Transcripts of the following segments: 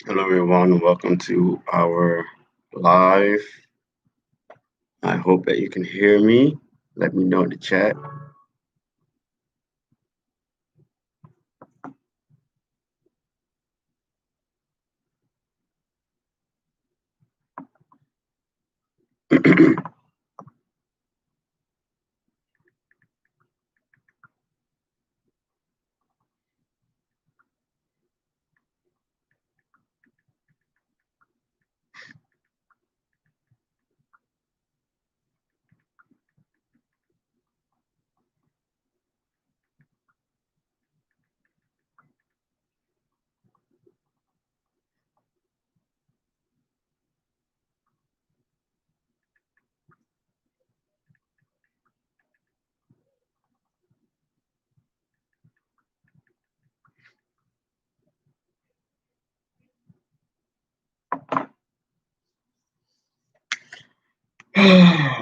Hello, everyone, and welcome to our live. I hope that you can hear me. Let me know in the chat.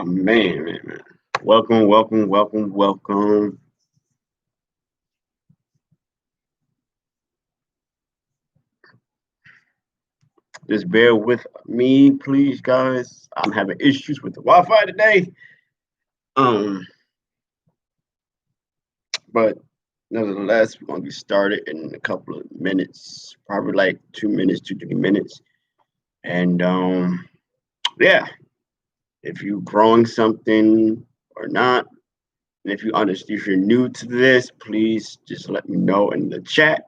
Man. Welcome, welcome, welcome, welcome. Just bear with me, please, guys. I'm having issues with the Wi-Fi today. Um, but nevertheless, we're gonna get started in a couple of minutes, probably like 2 minutes, 2 3 minutes. And yeah, if you're growing something or not, and if you understand, if you're new to this, please just let me know in the chat.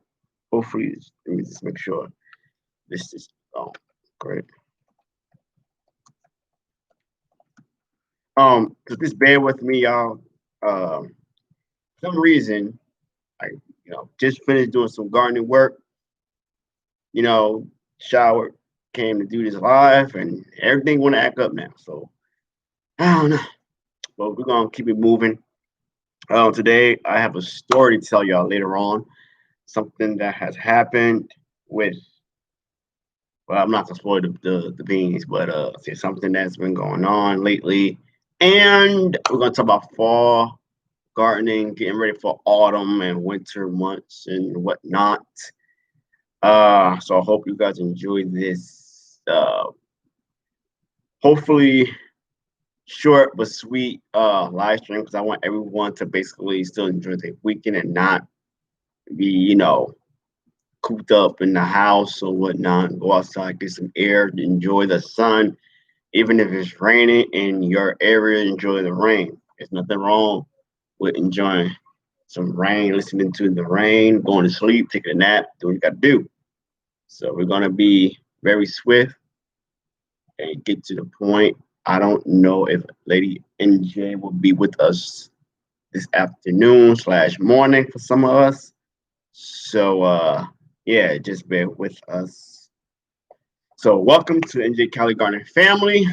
Hopefully, let me just make sure this is great. Just bear with me, y'all. For some reason, I just finished doing some gardening work. You know, showered, came to do this live, and everything want to act up now. So I don't know, but we're gonna keep it moving. Today I have a story to tell y'all later on. Something that has happened with, well, I'm not gonna spoil the beans, but say something that's been going on lately. And we're gonna talk about fall gardening, getting ready for autumn and winter months and whatnot. So I hope you guys enjoy this. Hopefully short but sweet live stream because I want everyone to basically still enjoy their weekend and not be, cooped up in the house or whatnot. Go outside, get some air, enjoy the sun. Even if it's raining in your area, enjoy the rain. There's nothing wrong with enjoying some rain, listening to the rain, going to sleep, taking a nap, doing what you got to do. So we're going to be very swift and get to the point. I don't know if Lady NJ will be with us this afternoon slash morning for some of us. So yeah, just bear with us. So welcome to NJ Cali Garden family,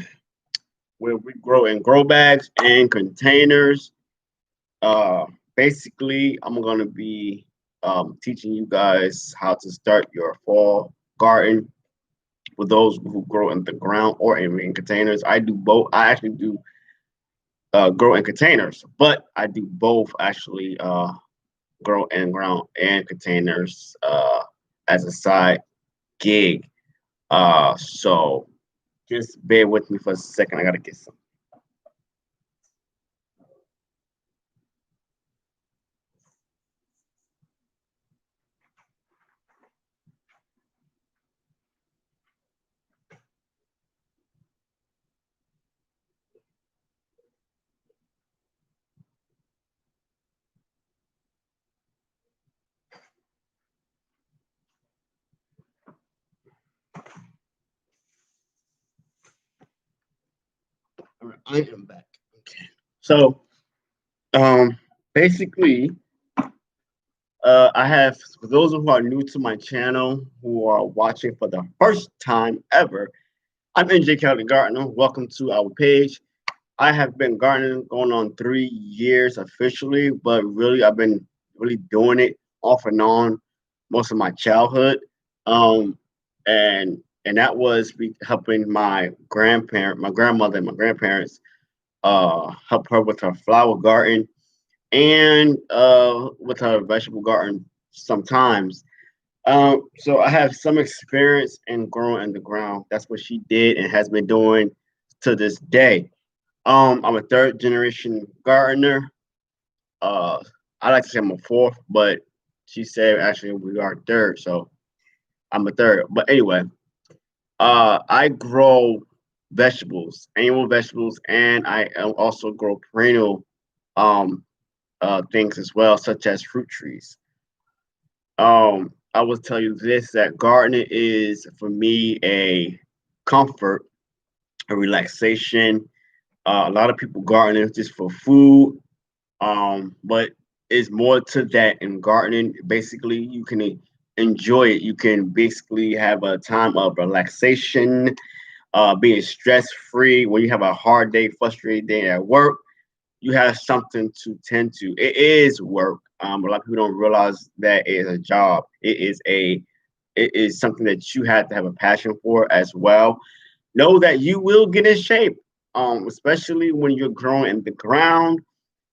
where we grow in grow bags and containers. Uh, Basically, I'm gonna be teaching you guys how to start your fall garden for those who grow in the ground or in containers. I do both. I actually do grow in containers, but I do both actually grow in ground and containers as a side gig. So just bear with me for a second. I gotta get some. All right, I am back. Okay. So um, basically, I have, for those who are new to my channel, who are watching for the first time ever, I'm NJ Kelly Gardener. Welcome to our page. I have been gardening going on 3 years officially, but really I've been really doing it off and on most of my childhood. Um, and that was helping my grandparent, my grandmother, and my grandparents help her with her flower garden and with her vegetable garden sometimes. So I have some experience in growing in the ground. That's what she did and has been doing to this day. I'm a third generation gardener. Uh, I like to say I'm a fourth, but she said actually we are third, so I'm a third. But anyway, I grow vegetables, annual vegetables, and I also grow perennial um things as well, such as fruit trees. I will tell you this that gardening is for me a comfort, a relaxation. A lot of people gardening just for food, but it's more to that in gardening. Basically, you can enjoy it. You can basically have a time of relaxation, being stress free. When you have a hard day, frustrated day at work, you have something to tend to. It is work. A lot of people don't realize that it is a job. It is something that you have to have a passion for as well. Know that you will get in shape, especially when you're growing in the ground,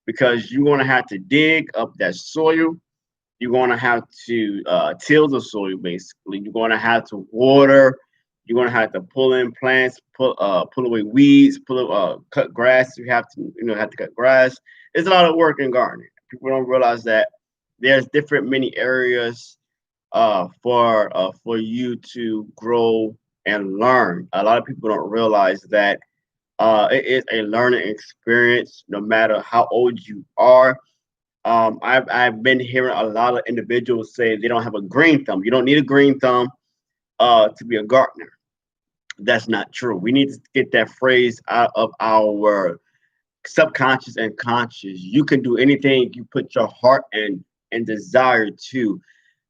because you're gonna have to dig up that soil. You're gonna have to till the soil. Basically, you're gonna have to water. You're gonna have to pull in plants, pull away weeds, cut grass. You have to have to cut grass. It's a lot of work in gardening. People don't realize that there's different many areas for you to grow and learn. A lot of people don't realize that it is a learning experience, no matter how old you are. I've been hearing a lot of individuals say they don't have a green thumb. You don't need a green thumb to be a gardener. That's not true. We need to get that phrase out of our subconscious and conscious. You can do anything you put your heart and desire to.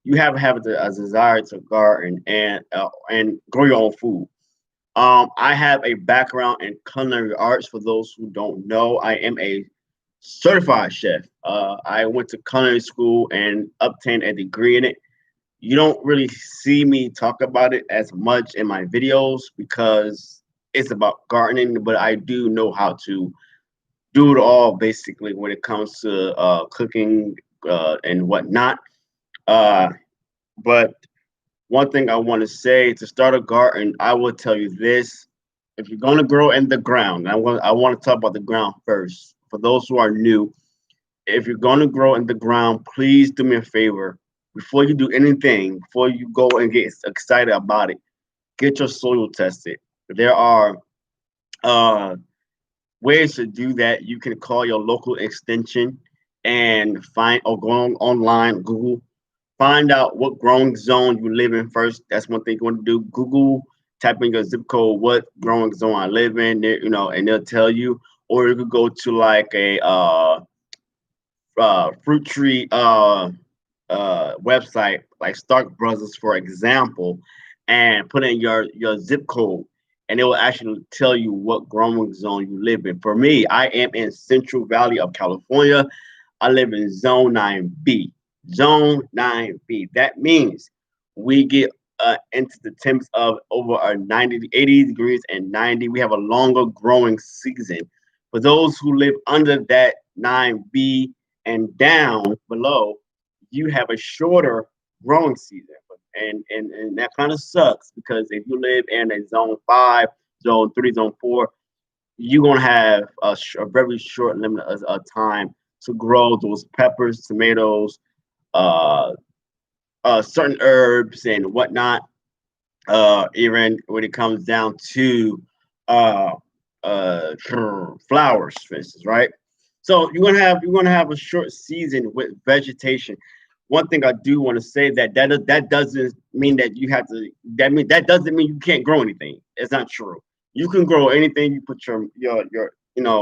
You have a desire to garden and grow your own food. I have a background in culinary arts. For those who don't know, I am a certified chef. I went to culinary school and obtained a degree in it. You don't really see me talk about it as much in my videos because it's about gardening, but I do know how to do it all basically when it comes to cooking and whatnot. Uh, but one thing I want to say to start a garden, I will tell you this: if you're going to grow in the ground, I want to talk about the ground first. For those who are new, if you're going to grow in the ground, please do me a favor. Before you do anything, before you go and get excited about it, get your soil tested. There are uh, ways to do that. You can call your local extension and find or go online, Google, find out what growing zone you live in first. That's one thing you want to do. Google, type in your zip code, what growing zone I live in, and they'll tell you. Or you could go to like a fruit tree website like Stark Brothers, for example, and put in your zip code, and it will actually tell you what growing zone you live in. For me, I am in Central Valley of California. I live in Zone 9B. Zone 9B. That means we get into the temps of over our 90, 80 degrees and 90. We have a longer growing season. For those who live under that 9B and down below, you have a shorter growing season. And that kind of sucks because if you live in a zone 5, zone 3, zone 4, you're going to have a very short limit of time to grow those peppers, tomatoes, uh, certain herbs, and whatnot. Even when it comes down to uh, flowers, for instance, right? So you're gonna have a short season with vegetation. One thing I do want to say that doesn't mean that you have to. That doesn't mean you can't grow anything. It's not true. You can grow anything you put your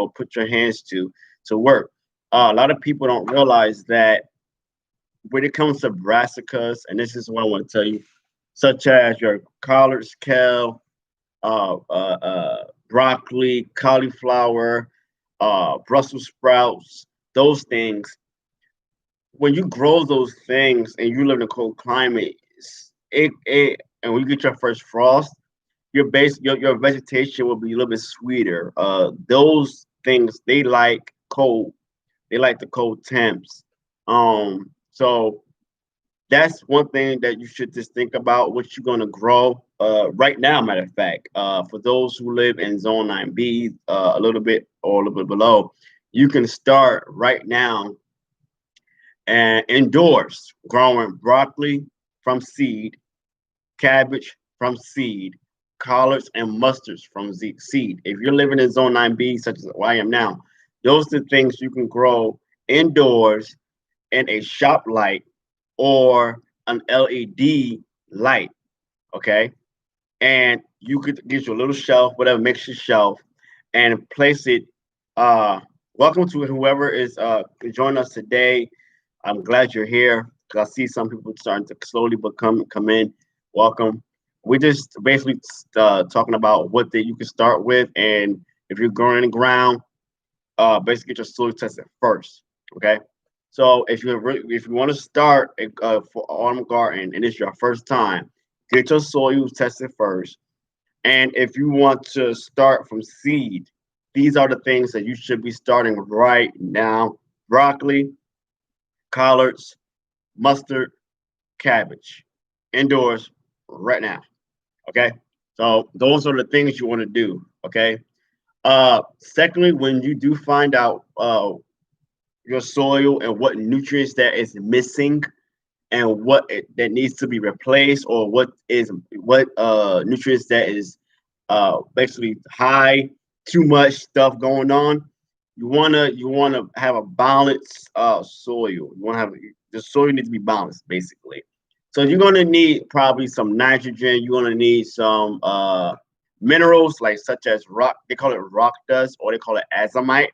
put your hands to work. A lot of people don't realize that when it comes to brassicas, and this is what I want to tell you, such as your collards, kale, broccoli, cauliflower, Brussels sprouts, those things. When you grow those things and you live in a cold climate, and when you get your first frost, your vegetation will be a little bit sweeter. Those things they like cold. They like the cold temps. So That's one thing that you should just think about what you're going to grow right now. Matter of fact, for those who live in Zone 9B, a little bit or a little bit below, you can start right now and indoors growing broccoli from seed, cabbage from seed, collards and mustards from seed. If you're living in Zone 9B, such as I am now, those are the things you can grow indoors in a shop light or an LED light. Okay. And you could get your little shelf, whatever makes your shelf, and place it. Uh, Welcome to whoever is joining us today. I'm glad you're here because I see some people starting to slowly become come in. Welcome. We're just basically talking about what that you can start with, and if you're growing in the ground, basically get your soil tested first. Okay. So if you want to start for autumn garden and it's your first time, get your soil tested first. And if you want to start from seed, these are the things that you should be starting right now: broccoli, collards, mustard, cabbage, indoors right now. Okay. So those are the things you want to do. Okay. Secondly, when you do find out your soil and what nutrients that is missing and that needs to be replaced, or what nutrients that is basically high, too much stuff going on. You wanna have a balanced soil. You wanna have the soil needs to be balanced basically. So you're gonna need probably some nitrogen. You're gonna need some minerals like such as rock. They call it rock dust or they call it azomite.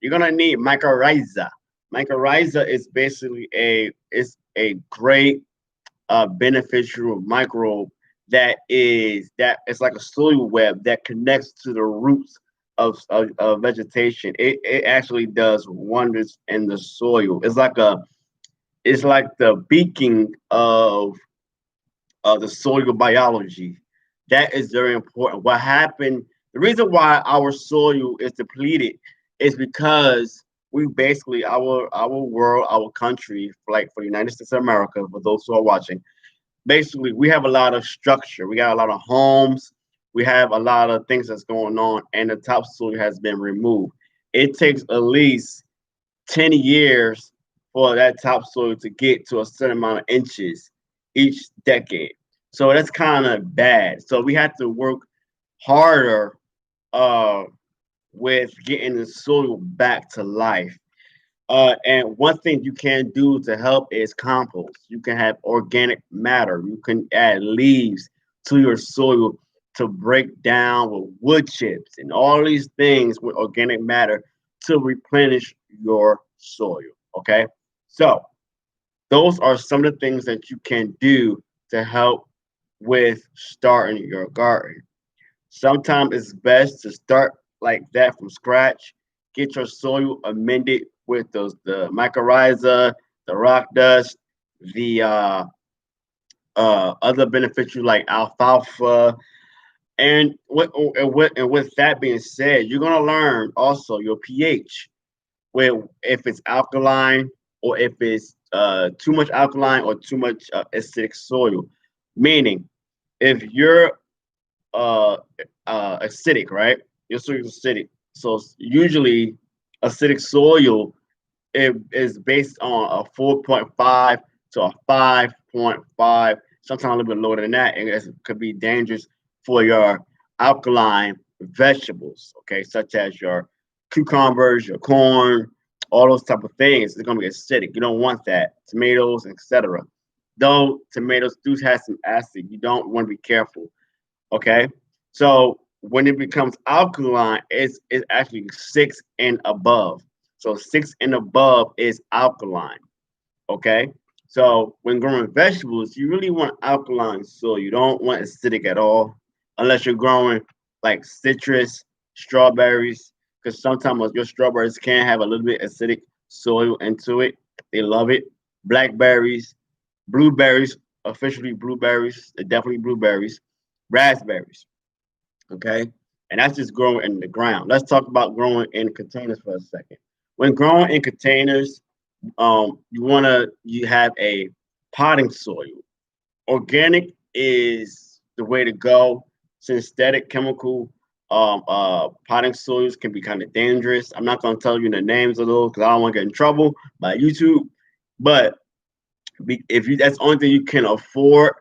You're gonna need mycorrhiza. Mycorrhiza is basically a great beneficial microbe that it's like a soil web that connects to the roots of vegetation. It actually does wonders in the soil. It's like the beacon of the soil biology. That is very important. What happened? The reason why our soil is depleted is because we basically our world, our country, like for the United States of America, for those who are watching, basically we have a lot of structure. We got a lot of homes. We have a lot of things that's going on, and the topsoil has been removed. It takes at least 10 years for that topsoil to get to a certain amount of inches each decade. So that's kind of bad. So we have to work harder uh, with getting the soil back to life. And one thing you can do to help is compost. You can have organic matter. You can add leaves to your soil to break down with wood chips and all these things with organic matter to replenish your soil. Okay. So those are some of the things that you can do to help with starting your garden. Sometimes it's best to start like that from scratch. Get your soil amended with the mycorrhiza, the rock dust, the other beneficial like alfalfa. And with that being said, you're gonna learn also your pH, where if it's alkaline or if it's too much alkaline or too much acidic soil. Meaning, if you're uh, acidic, right? Your soil is acidic. So usually acidic soil it is based on a 4.5 to a 5.5, sometimes a little bit lower than that, and it could be dangerous for your alkaline vegetables, okay, such as your cucumbers, your corn, all those type of things. It's gonna be acidic. You don't want that. Tomatoes, etc. Though tomatoes do have some acid, you don't want to be careful. Okay, so when it becomes alkaline, it's actually 6 and above. So 6 and above is alkaline. Okay, so when growing vegetables, you really want alkaline soil. You don't want acidic at all, unless you're growing like citrus, strawberries, because sometimes your strawberries can have a little bit acidic soil into it. They love it. Blackberries, blueberries, officially blueberries, definitely blueberries, raspberries. Okay, and that's just growing in the ground. Let's talk about growing in containers for a second. When growing in containers, you have a potting soil. Organic is the way to go. Synthetic chemical potting soils can be kind of dangerous. I'm not going to tell you the names of those because I don't want to get in trouble by YouTube. But if you that's the only thing you can afford,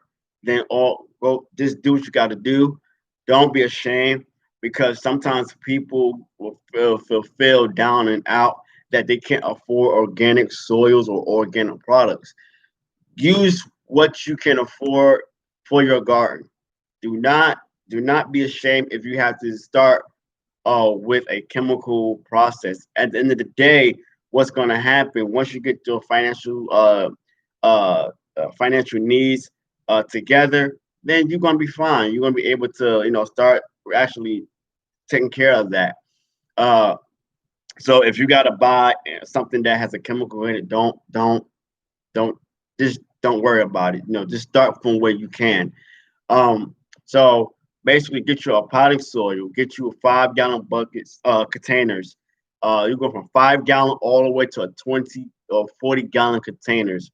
then all go just do what you got to do. Don't be ashamed because sometimes people will feel down and out that they can't afford organic soils or organic products. Use what you can afford for your garden. Do not do not be ashamed if you have to start with a chemical process. At the end of the day, what's going to happen once you get your financial needs together, then you're going to be fine. You're going to be able to start actually taking care of that. Uh, so if you got to buy something that has a chemical in it, don't just don't worry about it. Just start from where you can. Um, so basically, get you a potting soil, get you 5 gallon buckets, containers. You go from 5 gallon all the way to a 20 or 40 gallon containers,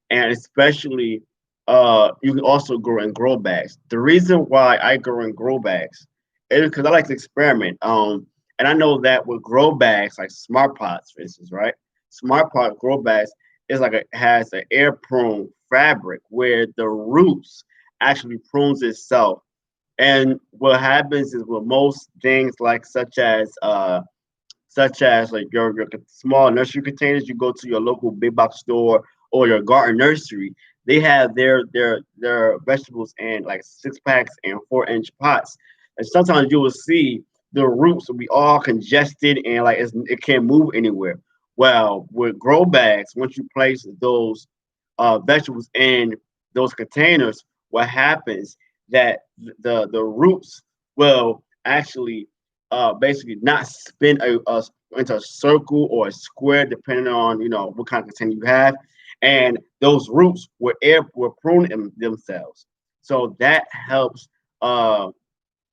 and especially you can also grow in grow bags. The reason why I grow in grow bags is because I like to experiment. And I know that with grow bags, like Smart Pots, for instance, right? Smart Pot grow bags is like has an air prune fabric where the roots actually prunes itself. And what happens is with most things like such as like your small nursery containers, you go to your local big box store or your garden nursery, they have their vegetables in like 6 packs and 4-inch pots. And sometimes you will see the roots will be all congested and like it can't move anywhere. Well, with grow bags, once you place those vegetables in those containers, what happens that the roots will actually basically not spin into a circle or a square depending on what kind of container you have, and those roots will prune themselves. So that helps uh,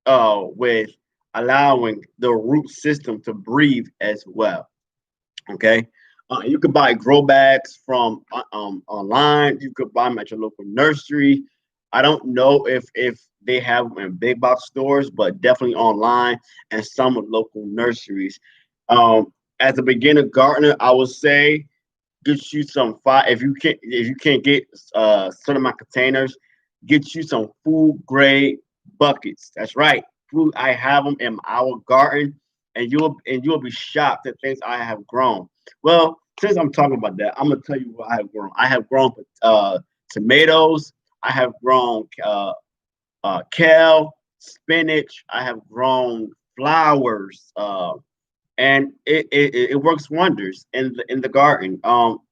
with allowing the root system to breathe as well. Okay. You could buy grow bags from online. You could buy them at your local nursery. I don't know if they have them in big box stores, but definitely online and some of local nurseries. As a beginner gardener, I would say get you some five. If you can't get certain amount containers, get you some food grade buckets. That's right, food. I have them in our garden, and you'll be shocked at things I have grown. Well, since I'm talking about that, I'm gonna tell you what I have grown. I have grown tomatoes. I have grown kale, spinach. I have grown flowers. And it works wonders in the garden.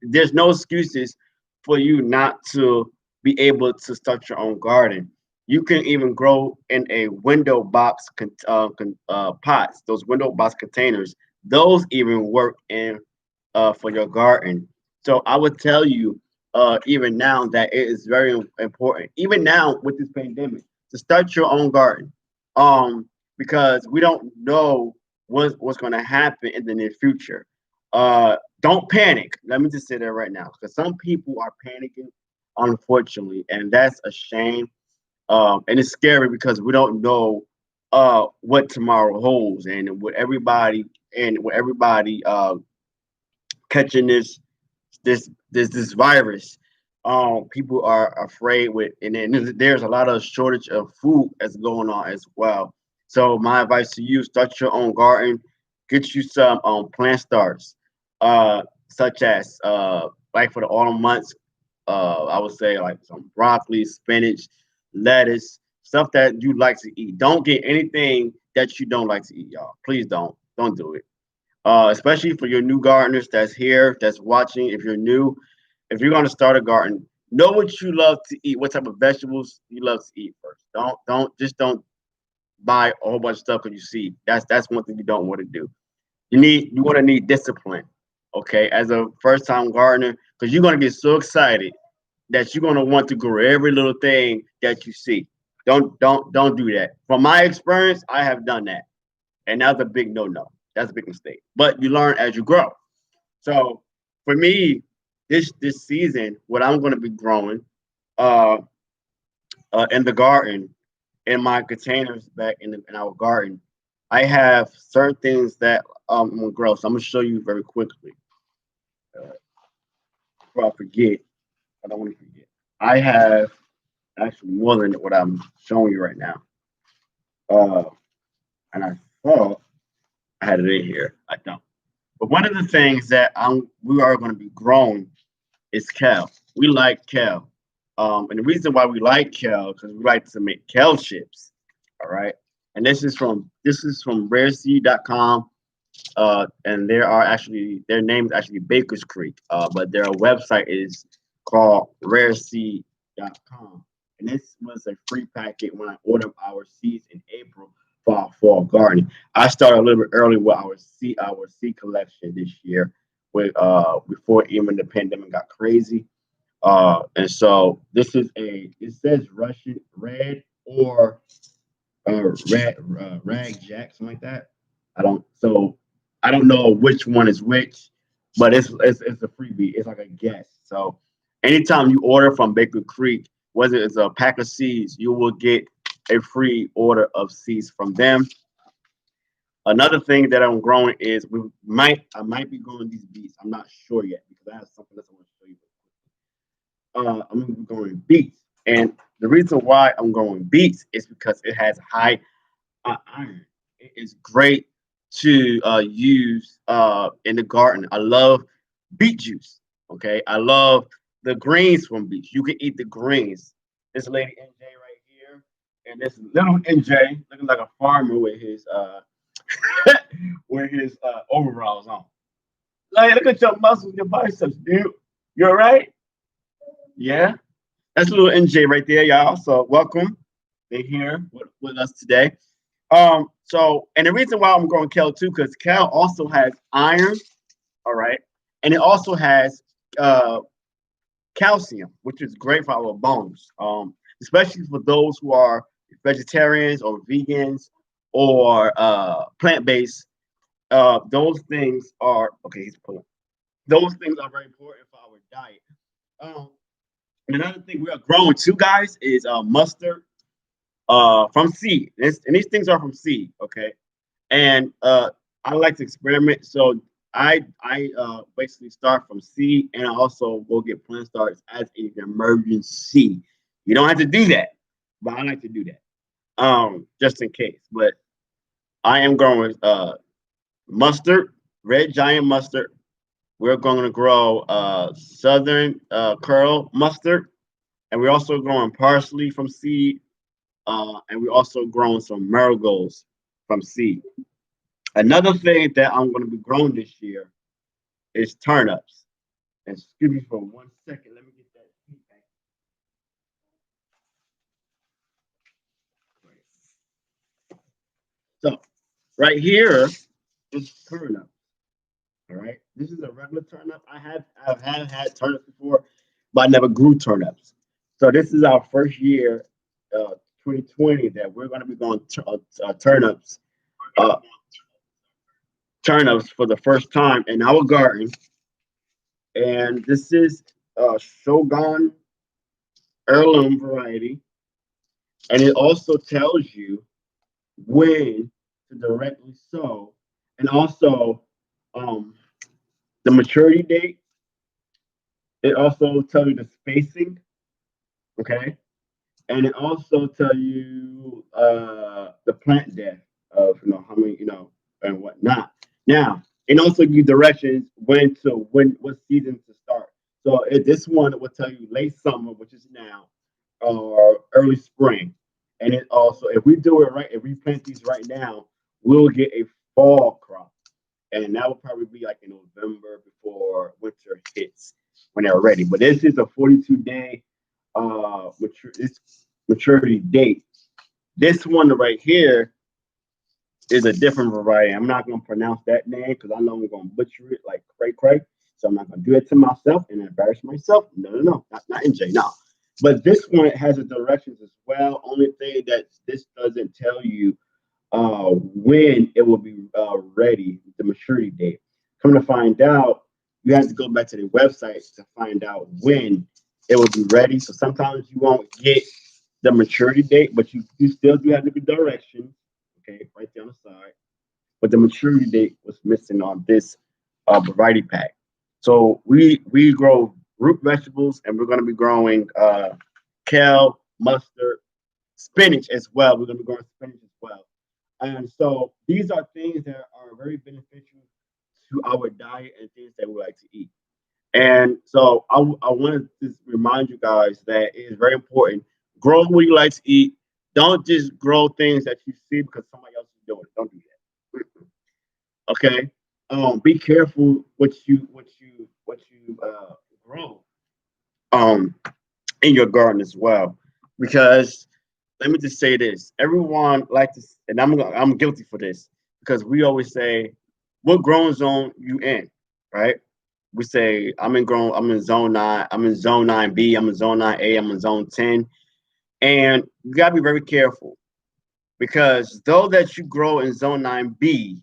There's no excuses for you not to be able to start your own garden. You can even grow in a window box pots. Those window box containers, those even work in for your garden. So I would tell you, even now, that it is very important, even now with this pandemic, to start your own garden. Because we don't know what's going to happen in the near future. Don't panic. Let me just say that right now, because some people are panicking, unfortunately, and that's a shame. And it's scary because we don't know what tomorrow holds, and with everybody catching this virus. People are afraid with, and then there's a lot of shortage of food that's going on as well. So my advice to you: start your own garden, get you some plant starts, such as like for the autumn months. I would say like some broccoli, spinach, lettuce, stuff that you like to eat. Don't get anything that you don't like to eat, y'all. Please don't do it. Especially for your new gardeners that's here, that's watching. If you're new, if you're going to start a garden, know what you love to eat, what type of vegetables you love to eat first. Don't buy a whole bunch of stuff because you see. That's one thing you don't want to do. You want to need discipline, okay, as a first time gardener, because you're going to get so excited that you're going to want to grow every little thing that you see. Don't do that. From my experience, I have done that, and that's a big no no. That's a big mistake. But you learn as you grow. So for me, this season, what I'm going to be growing uh, in the garden, in my containers back in our garden, I have certain things that I'm gonna grow. So I'm gonna show you very quickly uh, before I forget. I don't want to forget. I have actually more than what I'm showing you right now. Uh, and I thought I had it in here. I don't. But one of the things that we are going to be growing is kale. We like kale. And the reason why we like kale because we like to make kale chips. All right. And this is from rareseed.com. And there are actually their name is actually Baker's Creek. But their website is called rareseed.com. And this was a free packet when I ordered our seeds in April for our fall gardening. I started a little bit early with our seed collection this year with before even the pandemic got crazy. And so this is it says Russian red or rag jack, something like that. I don't know which one is which, but it's a freebie. It's like a guess. So anytime you order from Baker Creek, whether it's a pack of seeds, you will get a free order of seeds from them. Another thing that I'm growing is I might be growing these beets. I'm not sure yet because I have something else I want to show you. I'm gonna be growing beets, and the reason why I'm growing beets is because it has high iron. It is great to use in the garden. I love beet juice. Okay, I love the greens from beets. You can eat the greens. This lady NJ right here, and this little NJ looking like a farmer with his with his overalls on. Like, look at your muscles, your biceps, dude. You all right? Yeah. That's little NJ right there, y'all. So welcome. They're here with us today. So and the reason why I'm growing kale too, because kale also has iron, all right, and it also has uh calcium, which is great for our bones. Especially for those who are vegetarians or vegans or plant-based. Those things are okay, he's pulling. Those things are very important for our diet. Um, and another thing we are growing too, guys, is mustard from seed. And these things are from seed, okay? And I like to experiment, so I basically start from seed, and I also go get plant starts as an emergency. You don't have to do that, but I like to do that, just in case. But I am growing mustard, red giant mustard. We're going to grow southern curl mustard, and we're also growing parsley from seed, and we're also growing some marigolds from seed. Another thing that I'm going to be growing this year is turnips. And excuse me for 1 second. Let me get that feedback. So right here is turnip. All right. This is a regular turnip. I've had turnips before, but I never grew turnips. So this is our first year, 2020, that we're going to be going turnips, uh, turnips for the first time in our garden. And this is Shogun heirloom variety, and it also tells you when to directly sow, and also um, the maturity date. It also tells you the spacing, okay, and it also tells you the plant depth of how many and whatnot. Now, it also gives you directions when what season to start. So this one will tell you late summer, which is now, or early spring. And it also, if we do it right, if we plant these right now, we'll get a fall crop. And that will probably be like in November before winter hits when they're ready. But this is a 42-day maturity date. This one right here is a different variety. I'm not gonna pronounce that name because I know I'm gonna butcher it like cray cray. So I'm not gonna do it to myself and embarrass myself. No, no, no, not NJ. No. But this one has the directions as well. Only thing that this doesn't tell you when it will be ready, the maturity date. Come to find out, you have to go back to the website to find out when it will be ready. So sometimes you won't get the maturity date, but you still do have to be directions. Okay, right there on the side. But the maturity date was missing on this variety pack. So we grow root vegetables, and we're going to be growing kale, mustard, spinach as well. We're going to be growing spinach as well. And so these are things that are very beneficial to our diet and things that we like to eat. And so I want to just remind you guys that it is very important. Grow what you like to eat. Don't just grow things that you see because somebody else is doing it. Don't do that. Okay. Be careful what you grow um in your garden as well, because let me just say this: everyone like to, and I'm guilty for this because we always say, "What growing zone you in?" Right? We say, I'm in zone 9, I'm in zone 9B, I'm in zone 9A, I'm in zone 10," and you gotta be very careful because though that you grow in zone 9B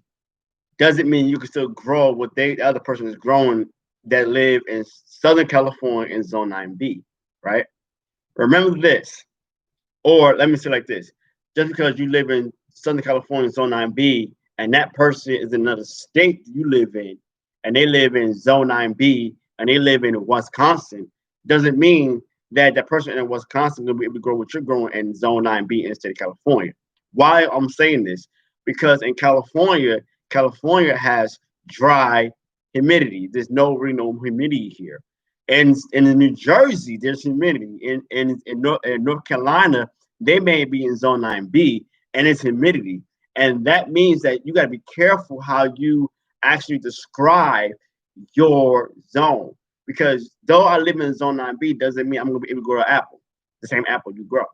doesn't mean you can still grow what the other person is growing that live in Southern California in Zone 9B, right? Remember this, or let me say it like this: just because you live in Southern California Zone 9B and that person is in another state you live in, and they live in Zone 9B and they live in Wisconsin, doesn't mean that the person in Wisconsin will be able to grow what you're growing in Zone 9B in the state of California. Why I'm saying this? Because in California, California has dry humidity. There's no really no humidity here. And in New Jersey, there's humidity. In North Carolina, they may be in zone 9B and it's humidity. And that means that you got to be careful how you actually describe your zone. Because though I live in zone 9B, doesn't mean I'm going to be able to grow an apple, the same apple you grow.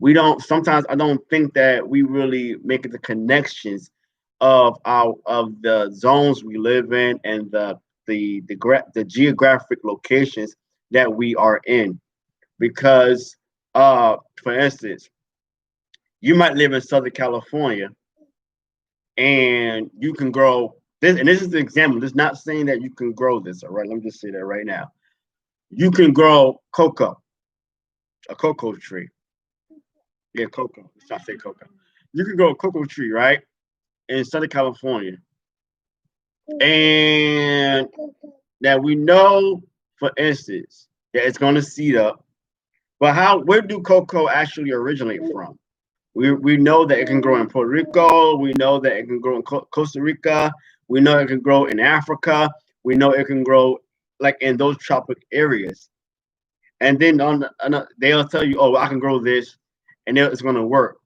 We don't, sometimes I don't think that we really make the connections of the zones we live in and the geographic locations that we are in, because for instance, you might live in Southern California and you can grow this, and this is the example. This is not saying that you can grow this, all right? Let me just say that right now. You can grow cocoa, a cocoa tree. Yeah, cocoa. Let's not say cocoa. You can grow a cocoa tree, right? In Southern California. And that we know, for instance, that it's going to seed up. But where do cocoa actually originate from? We know that it can grow in Puerto Rico. We know that it can grow in Costa Rica. We know it can grow in Africa. We know it can grow like in those tropic areas. And then they'll tell you, oh, I can grow this, and it's going to work.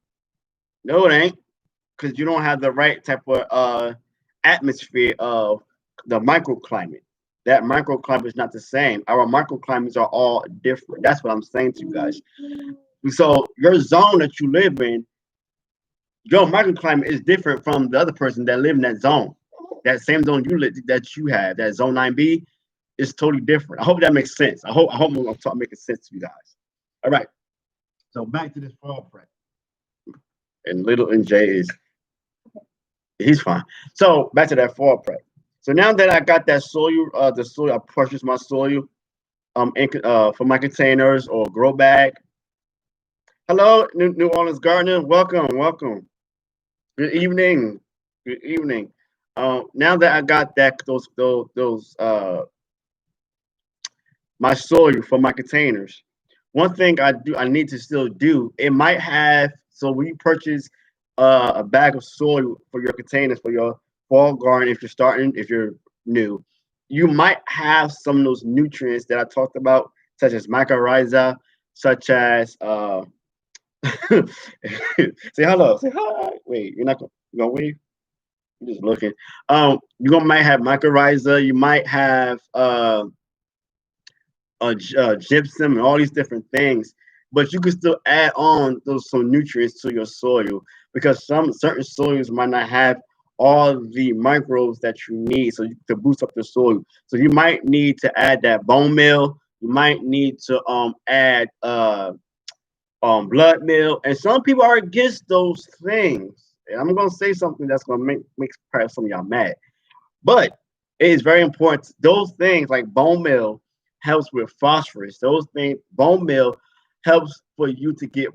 No, it ain't, because you don't have the right type of atmosphere of the microclimate. That microclimate is not the same. Our microclimates are all different. That's what I'm saying to you guys. So your zone that you live in, your microclimate is different from the other person that live in that zone. That same zone that you have, that zone 9B, is totally different. I hope that makes sense. I hope I'm making sense to you guys. All right. So back to this fall prep. And little NJ is he's fine. So back to that fall prep. So now that I got that soil, the soil, I purchased my soil for my containers or grow bag. Hello, New Orleans Gardener. Welcome, welcome. Good evening. Good evening. Now that I got those my soil for my containers, one thing I need to still do. It might have, so when you purchase a bag of soil for your containers for your fall garden, if you're new, you might have some of those nutrients that I talked about, such as mycorrhiza, such as say hello, say hi. Wait, you're not gonna wave. You're just looking. You gonna might have mycorrhiza. You might have gypsum and all these different things, but you can still add on those some nutrients to your soil because some certain soils might not have all the microbes that you need to boost up the soil. So you might need to add that bone meal. You might need to add blood meal, and some people are against those things. And I'm gonna say something that's gonna make perhaps some of y'all mad, but It is very important. Those things like bone meal helps with phosphorus. Those things, bone meal helps for you to get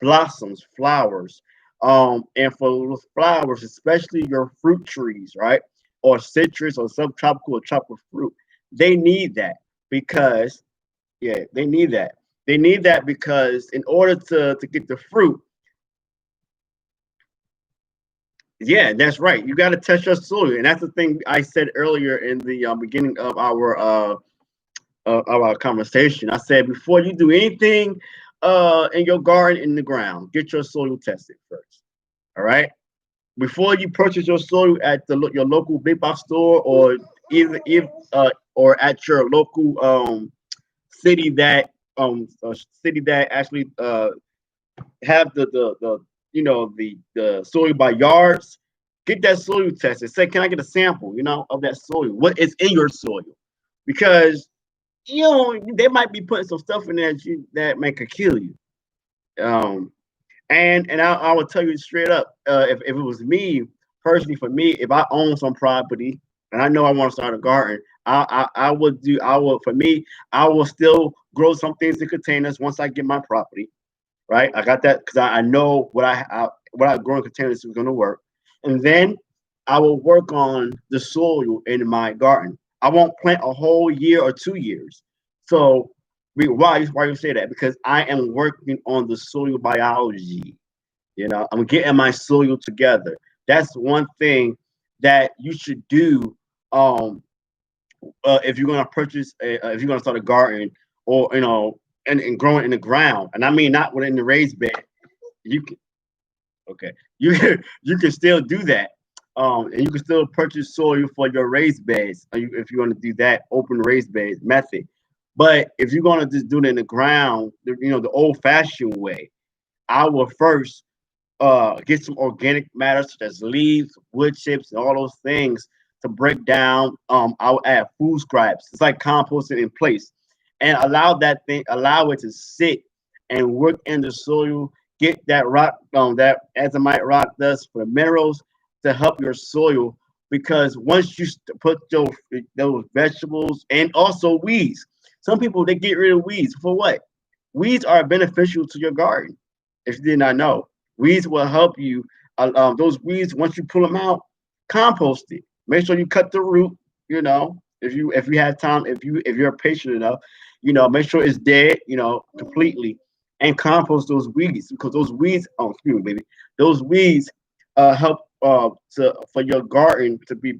blossoms, flowers, and for those flowers, especially your fruit trees, right, or citrus or subtropical or tropical fruit, they need that because yeah, they need that. They need that because in order to get the fruit, yeah, that's right. You got to test your soil, and that's the thing I said earlier in the beginning of our conversation. I said before you do anything in your garden in the ground, get your soil tested first. All right. Before you purchase your soil at your local big box store or either if or at your local city that city that actually have the the soil by yards, get that soil tested. Say, can I get a sample, of that soil? What is in your soil? Because they might be putting some stuff in there that may could kill you. Um, and I will tell you straight up, if it was me personally, for me, if I own some property and I know I want to start a garden, I would do I will for me I will still grow some things in containers once I get my property right. I got that because I know what I grow in containers is going to work, and then I will work on the soil in my garden. I won't plant a whole year or 2 years. So why you say that? Because I am working on the soil biology. I'm getting my soil together. That's one thing that you should do. Um, if you're gonna if you're gonna start a garden, or and grow it in the ground, and I mean not within the raised bed. You can okay, you can still do that, and you can still purchase soil for your raised beds if you want to do that open raised beds method. But if you're gonna just do it in the ground, the old fashioned way, I will first get some organic matter such as leaves, wood chips, and all those things to break down. I'll add food scraps. It's like composting in place, and allow it to sit and work in the soil. Get that rock, that azomite rock dust for the minerals to help your soil. Because once you put those vegetables and also weeds, some people they get rid of weeds for what? Weeds are beneficial to your garden. If you did not know, weeds will help you. Those weeds, once you pull them out, compost it. Make sure you cut the root. If you have time, if you're patient enough, make sure it's dead. Completely, and compost those weeds because those weeds. Oh, excuse me, baby. Those weeds help for your garden to be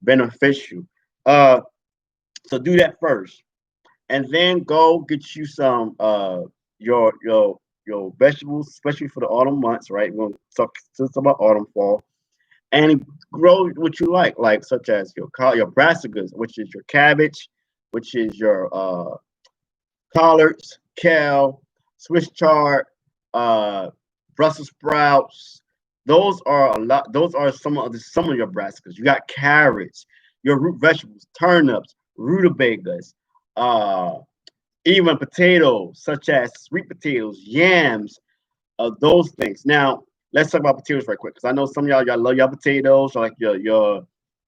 beneficial. Uh, so do that first, and then go get you some your vegetables, especially for the autumn months, right? We're gonna talk about autumn, fall, and grow what you like such as your brassicas, which is your cabbage, which is your collards, kale, Swiss chard, uh, Brussels sprouts. Those are a lot. Those are some of your brassicas. You got carrots, your root vegetables, turnips, rutabagas, uh, even potatoes such as sweet potatoes, yams, those things. Now, let's talk about potatoes right quick because I know some of y'all love your potatoes, like your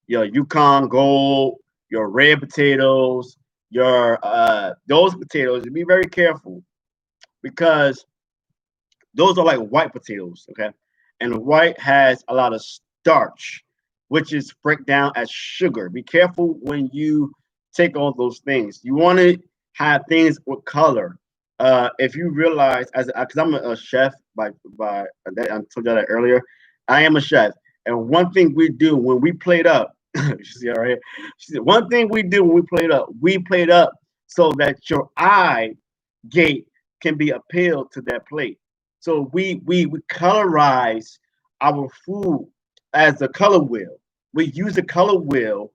Yukon Gold, your red potatoes, your those potatoes. Be very careful because those are like white potatoes, okay? And white has a lot of starch, which is break down as sugar. Be careful when you take all those things. You want to have things with color. If you realize, as because I'm a chef by that, I told you that earlier, I am a chef, and one thing we do when we plate up, you see all right. She said, one thing we do when we plate up so that your eye gate can be appealed to that plate. So we colorize our food as a color wheel. We use a color wheel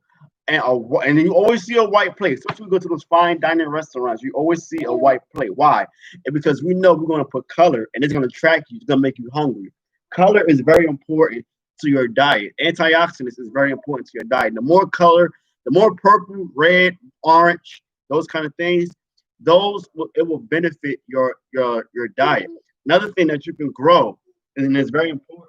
and you always see a white plate. Especially when we go to those fine dining restaurants, you always see a white plate. Why? Because we know we're going to put color and it's going to attract you. It's going to make you hungry. Color is very important to your diet. Antioxidants is very important to your diet. The more color, the more purple, red, orange, those kind of things, it will benefit your diet. Another thing that you can grow, and it's very important,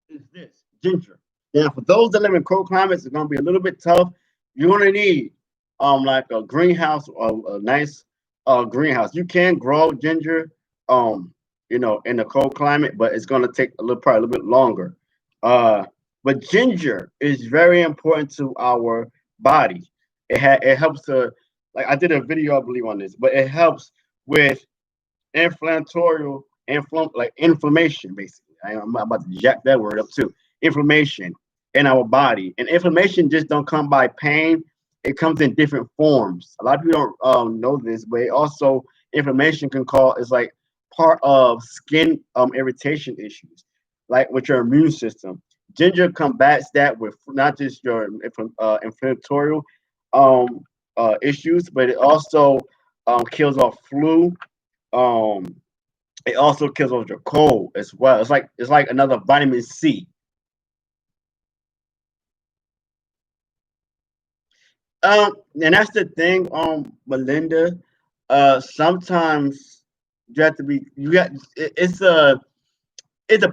is this. ginger. Now, for those that live in cold climates, it's gonna be a little bit tough. You're gonna need like a greenhouse, a nice greenhouse. You can grow ginger, um, in the cold climate, but it's gonna take probably a little bit longer. Uh, but ginger is very important to our body. It helps to, like, I did a video, I believe, on this, but it helps with inflammatory like inflammation, basically. I'm about to jack that word up too. Inflammation in our body, and inflammation just don't come by pain. It comes in different forms. A lot of people don't know this, but it also inflammation can cause is like part of skin irritation issues, like with your immune system. Ginger combats that with not just your inflammatory um, issues, but it also kills off flu. um it also kills off your cold as well. It's like another vitamin C. And that's the thing, Melinda. Sometimes you have to be. You got it's a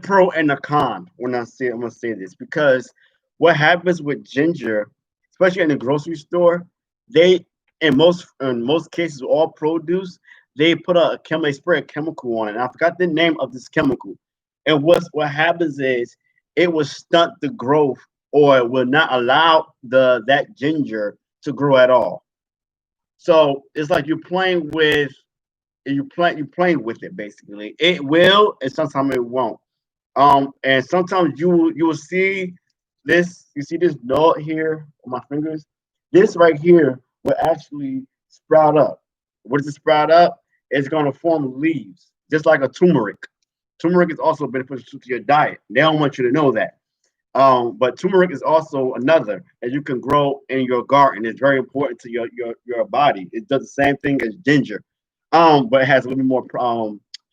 pro and a con when I'm gonna say this because what happens with ginger, especially in the grocery store, they in most cases all produce they put they spray a chemical on it. And I forgot the name of this chemical. And what happens is it will stunt the growth or it will not allow that ginger to grow at all. So it's like you're playing with it basically. It will and sometimes it won't. And sometimes you will see this. You see this dot here on my fingers. This right here will actually sprout up. What does it sprout up? It's going to form leaves, just like a turmeric. Turmeric is also beneficial to your diet. They don't want you to know that. But turmeric is also another that you can grow in your garden. It's very important to your body. It does the same thing as ginger, but it has a little bit more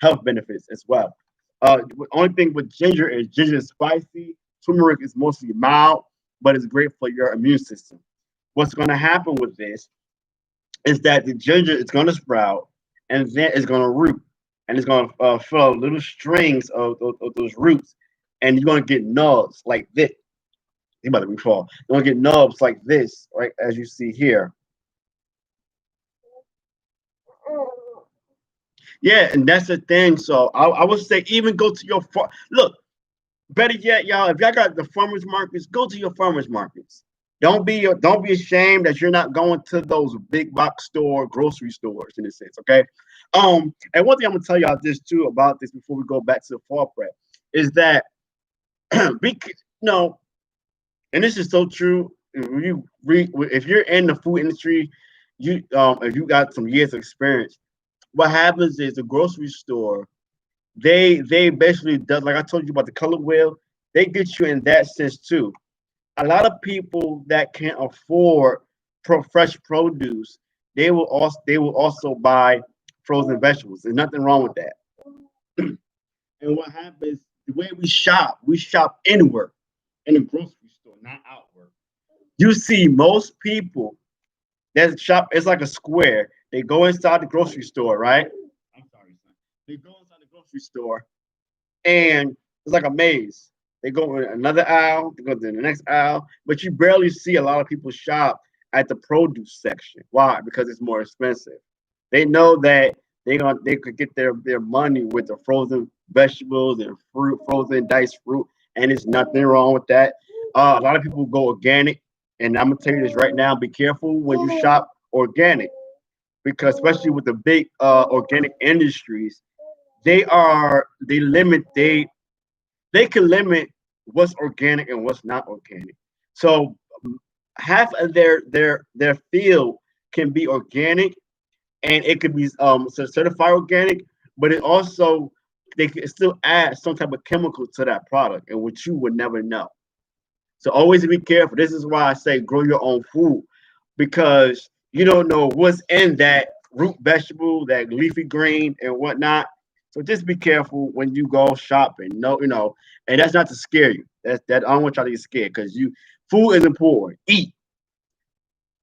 health benefits as well. The only thing with ginger is spicy. Turmeric is mostly mild, but it's great for your immune system. What's going to happen with this is that the ginger is going to sprout, and then it's going to root, and it's going to fill out little strings of those roots, and you're going to get nubs like this. You about to fall. You're going to get nubs like this, right, as you see here. Yeah, and that's the thing. So I would say even go to your farm. Look, better yet, y'all, if y'all got the farmers markets, go to your farmers markets. Don't be ashamed that you're not going to those big box store, grocery stores in a sense. Okay. And one thing I'm gonna tell y'all this too about this before we go back to the fall prep is that be no, and this is so true. If you're in the food industry, if you got some years of experience, what happens is the grocery store they basically does like I told you about the color wheel. They get you in that sense too. A lot of people that can't afford fresh produce, they will also buy frozen vegetables. There's nothing wrong with that. And what happens the way we shop inward in the grocery store, not outward. You see most people that shop. It's like a square. They go inside the grocery store, right? I'm sorry, son. They go inside the grocery store and it's like a maze. They go in another aisle, they go to the next aisle, but you barely see a lot of people shop at the produce section. Why? Because it's more expensive. They know that they could get their money with the frozen vegetables and fruit, frozen diced fruit, and there's nothing wrong with that. A lot of people go organic, and I'm gonna tell you this right now: be careful when you shop organic, because especially with the big organic industries, they can limit what's organic and what's not organic. So half of their field can be organic and it could be certified organic, but it also they can still add some type of chemical to that product, and which you would never know. So always be careful. This is why I say grow your own food because you don't know what's in that root vegetable, that leafy green, and whatnot. So just be careful when you go shopping. No, and that's not to scare you. That I don't want y'all to get scared because food is important. Eat.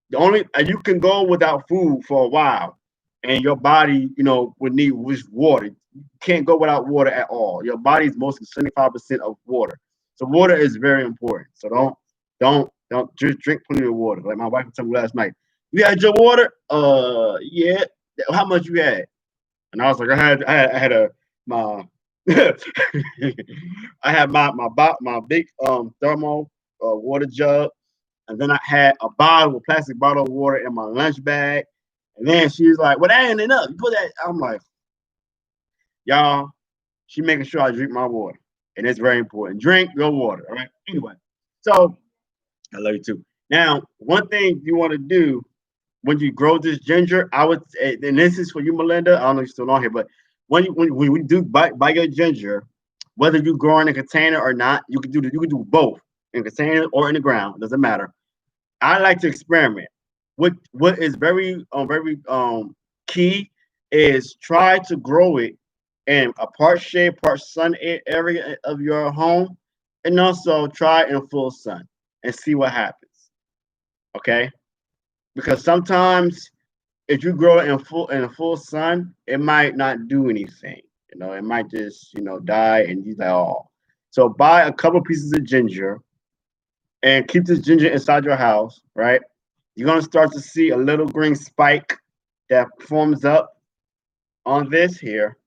The only you can go without food for a while, and your body, would need water. You can't go without water at all. Your body is mostly 75% of water. So water is very important. So don't just drink plenty of water. Like my wife told me last night, you had your water? Yeah. How much you had? And I was like, I had a my I had my big thermal water jug, and then I had a plastic bottle of water in my lunch bag. And then she was like, "Well, that ain't enough. You put that." I'm like, "Y'all, she making sure I drink my water, and it's very important. Drink your water, all right?" Anyway, so I love you too. Now, one thing you want to do when you grow this ginger, I would, and this is for you, Melinda. I don't know if you're still on here, but when we do buy your ginger, whether you grow in a container or not, you can do both in a container or in the ground. Doesn't matter. I like to experiment. What is very key is try to grow it in a part shade, part sun area of your home, and also try in full sun and see what happens. Okay, because sometimes if you grow it in a full sun, it might not do anything. It might just die, and you like, oh. So buy a couple pieces of ginger and keep this ginger inside your house, right? You're gonna start to see a little green spike that forms up on this here.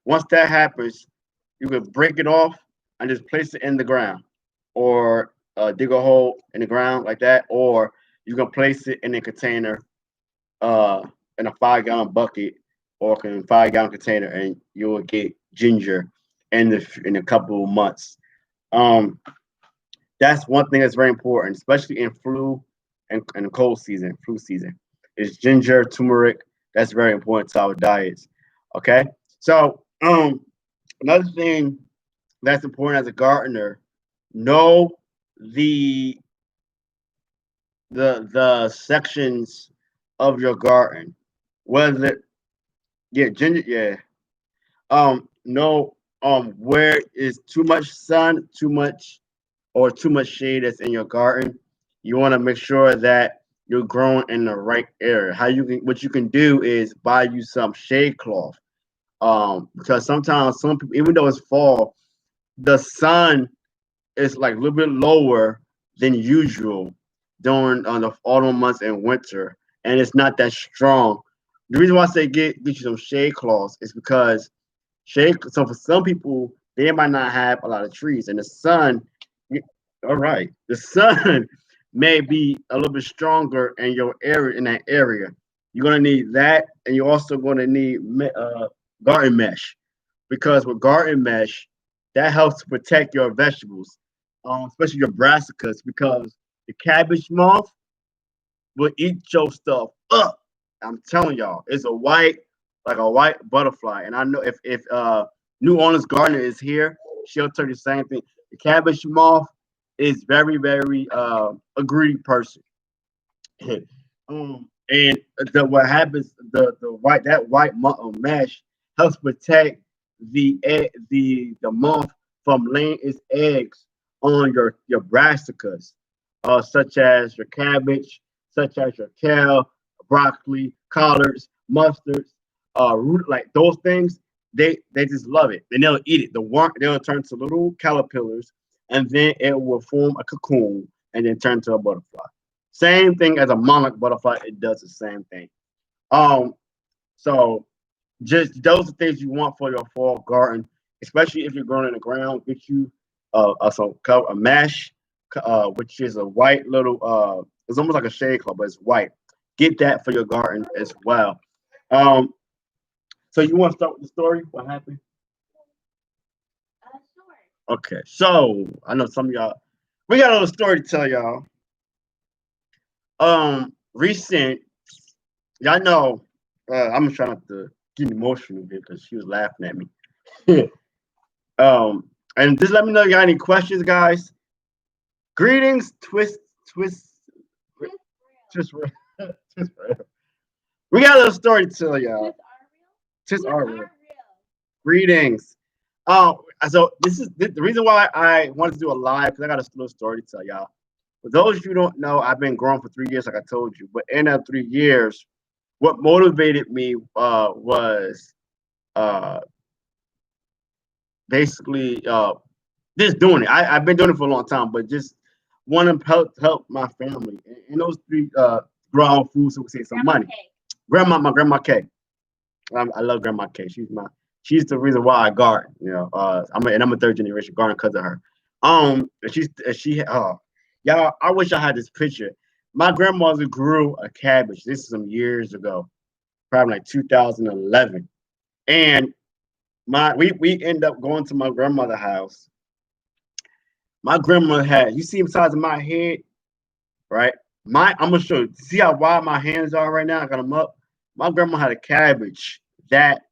Once that happens, you can break it off and just place it in the ground, or dig a hole in the ground like that, or you can place it in a container, uh, in a 5 gallon bucket or in a 5 gallon container, and you will get ginger in a couple of months. Um, that's one thing that's very important, especially in and cold season, flu season. Is ginger, turmeric. That's very important to our diets. Okay, so another thing that's important as a gardener, know the the sections of your garden, whether yeah ginger yeah know where is too much sun, too much shade that's in your garden. You want to make sure that you're growing in the right area. What you can do is buy you some shade cloth. Because sometimes some people, even though it's fall, the sun is like a little bit lower than usual during the autumn months and winter, and it's not that strong. The reason why I say get you some shade cloths is because shade. So for some people, they might not have a lot of trees, and the sun. All right, the sun may be a little bit stronger in your area. In that area, you're gonna need that, and you're also gonna need garden mesh, because with garden mesh, that helps to protect your vegetables, especially your brassicas, because the cabbage moth will eat your stuff up. I'm telling y'all, it's like a white butterfly. And I know if New Orleans Gardener is here, she'll tell you the same thing. The cabbage moth is very a greedy person. And what happens, the white mesh helps protect the moth from laying its eggs on your brassicas, such as your cabbage, such as your kale, broccoli, collards, mustards, root, like those things. They just love it, and they'll eat it. They'll turn to little caterpillars, and then it will form a cocoon, and then turn to a butterfly. Same thing as a monarch butterfly, it does the same thing. Um, so just those are things you want for your fall garden, especially if you're growing in the ground. Get you a mesh, which is a white little it's almost like a shade cloth, but it's white. Get that for your garden as well. Um, so you want to start with the story? What happened? Okay, so I know some of y'all. We got a little story to tell y'all. Recent, y'all know. I'm trying not to get emotional here because she was laughing at me. um, and just let me know if you got any questions, guys. Greetings, twist, twist. We got a little story to tell y'all. Twist are real. Greetings. So this is the reason why I wanted to do a live, because I got a little story to tell y'all. For those of you who don't know, I've been growing for 3 years, like I told you. But in that 3 years, what motivated me was uh, basically just doing it. I've been doing it for a long time, but just want to help my family. And those three grow our own food so we save some money. My grandma K. I love Grandma K. She's the reason why I garden. I'm a third generation garden because of her. And she y'all. I wish I had this picture. My grandmother grew a cabbage. This is some years ago, probably like 2011, and we end up going to my grandmother's house. My grandma had, you see the size of my head, right? I'm gonna show you. See how wide my hands are right now? I got them up. My grandma had a cabbage that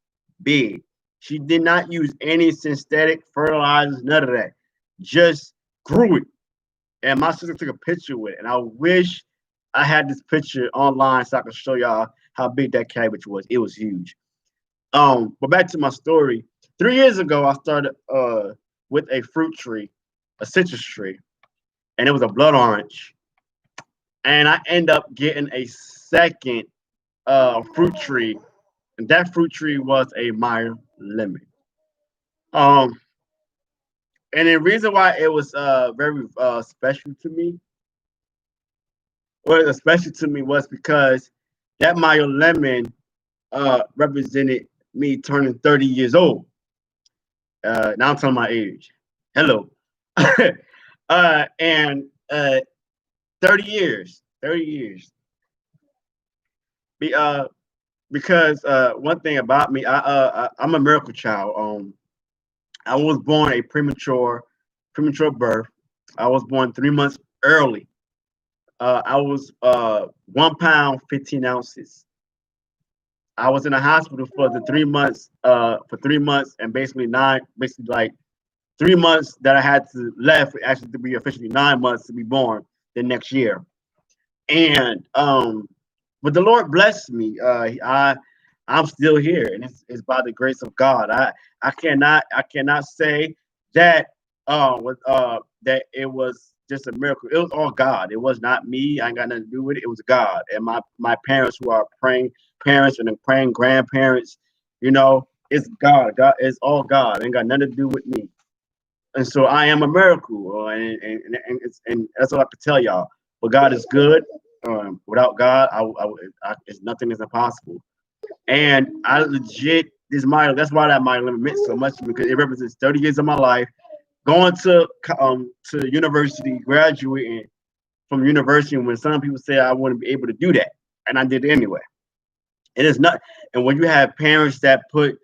big. She did not use any synthetic fertilizers, none of that. Just grew it. And my sister took a picture with it. And I wish I had this picture online so I could show y'all how big that cabbage was. It was huge. But back to my story. 3 years ago, I started with a fruit tree, a citrus tree, and it was a blood orange. And I end up getting a second fruit tree, and that fruit tree was a Meyer lemon. Um, and the reason why it was very special to me, or special to me, was because that Meyer lemon represented me turning 30 years old. Now I'm telling my age. Hello. And 30 years. 30 years. Be, because one thing about me, I'm a miracle child. I was born a premature birth. I was born 3 months early. I was 1 pound 15 ounces. I was in the hospital for the 3 months. For 3 months and basically like 3 months that I had to left actually to be officially 9 months to be born the next year. And but the Lord blessed me. I'm still here, and it's by the grace of God. I cannot say that that it was just a miracle. It was all God. It was not me. I ain't got nothing to do with it. It was God and my parents who are praying parents and the praying grandparents. It's God. God is all God. It ain't got nothing to do with me. And so I am a miracle, and that's all I can tell y'all. But God is good. Without God, nothing is impossible. And I legit that's why that Meyer limit meant so much to me because it represents 30 years of my life going to university, graduating from university when some people say I wouldn't be able to do that, and I did it anyway. It is not, and when you have parents that put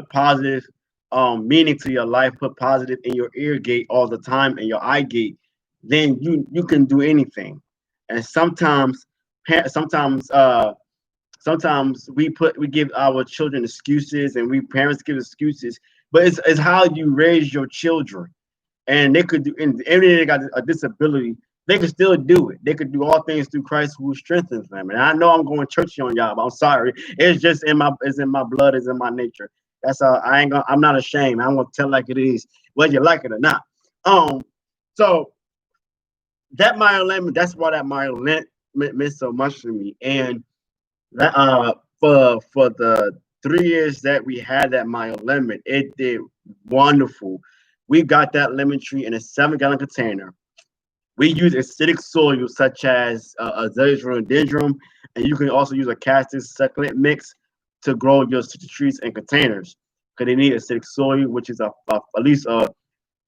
positive meaning to your life, put positive in your ear gate all the time and your eye gate, then you can do anything. And sometimes sometimes we give our children excuses and we parents give excuses, but it's how you raise your children. And they could do anything. They got a disability, they could still do it. They could do all things through Christ who strengthens them. And I know I'm going churchy on y'all, but I'm sorry. It's in my blood, it's in my nature. That's I'm not ashamed. I'm gonna tell like it is, whether you like it or not. So that Meyer lemon, that's why that Meyer lemon meant so much to me. And that for the 3 years that we had that Meyer lemon, it did wonderful. We got that lemon tree in a 7-gallon container. We use acidic soil such as azaleas rhododendron, and you can also use a cactus succulent mix to grow your citrus trees in containers. Because they need acidic soil, which is at least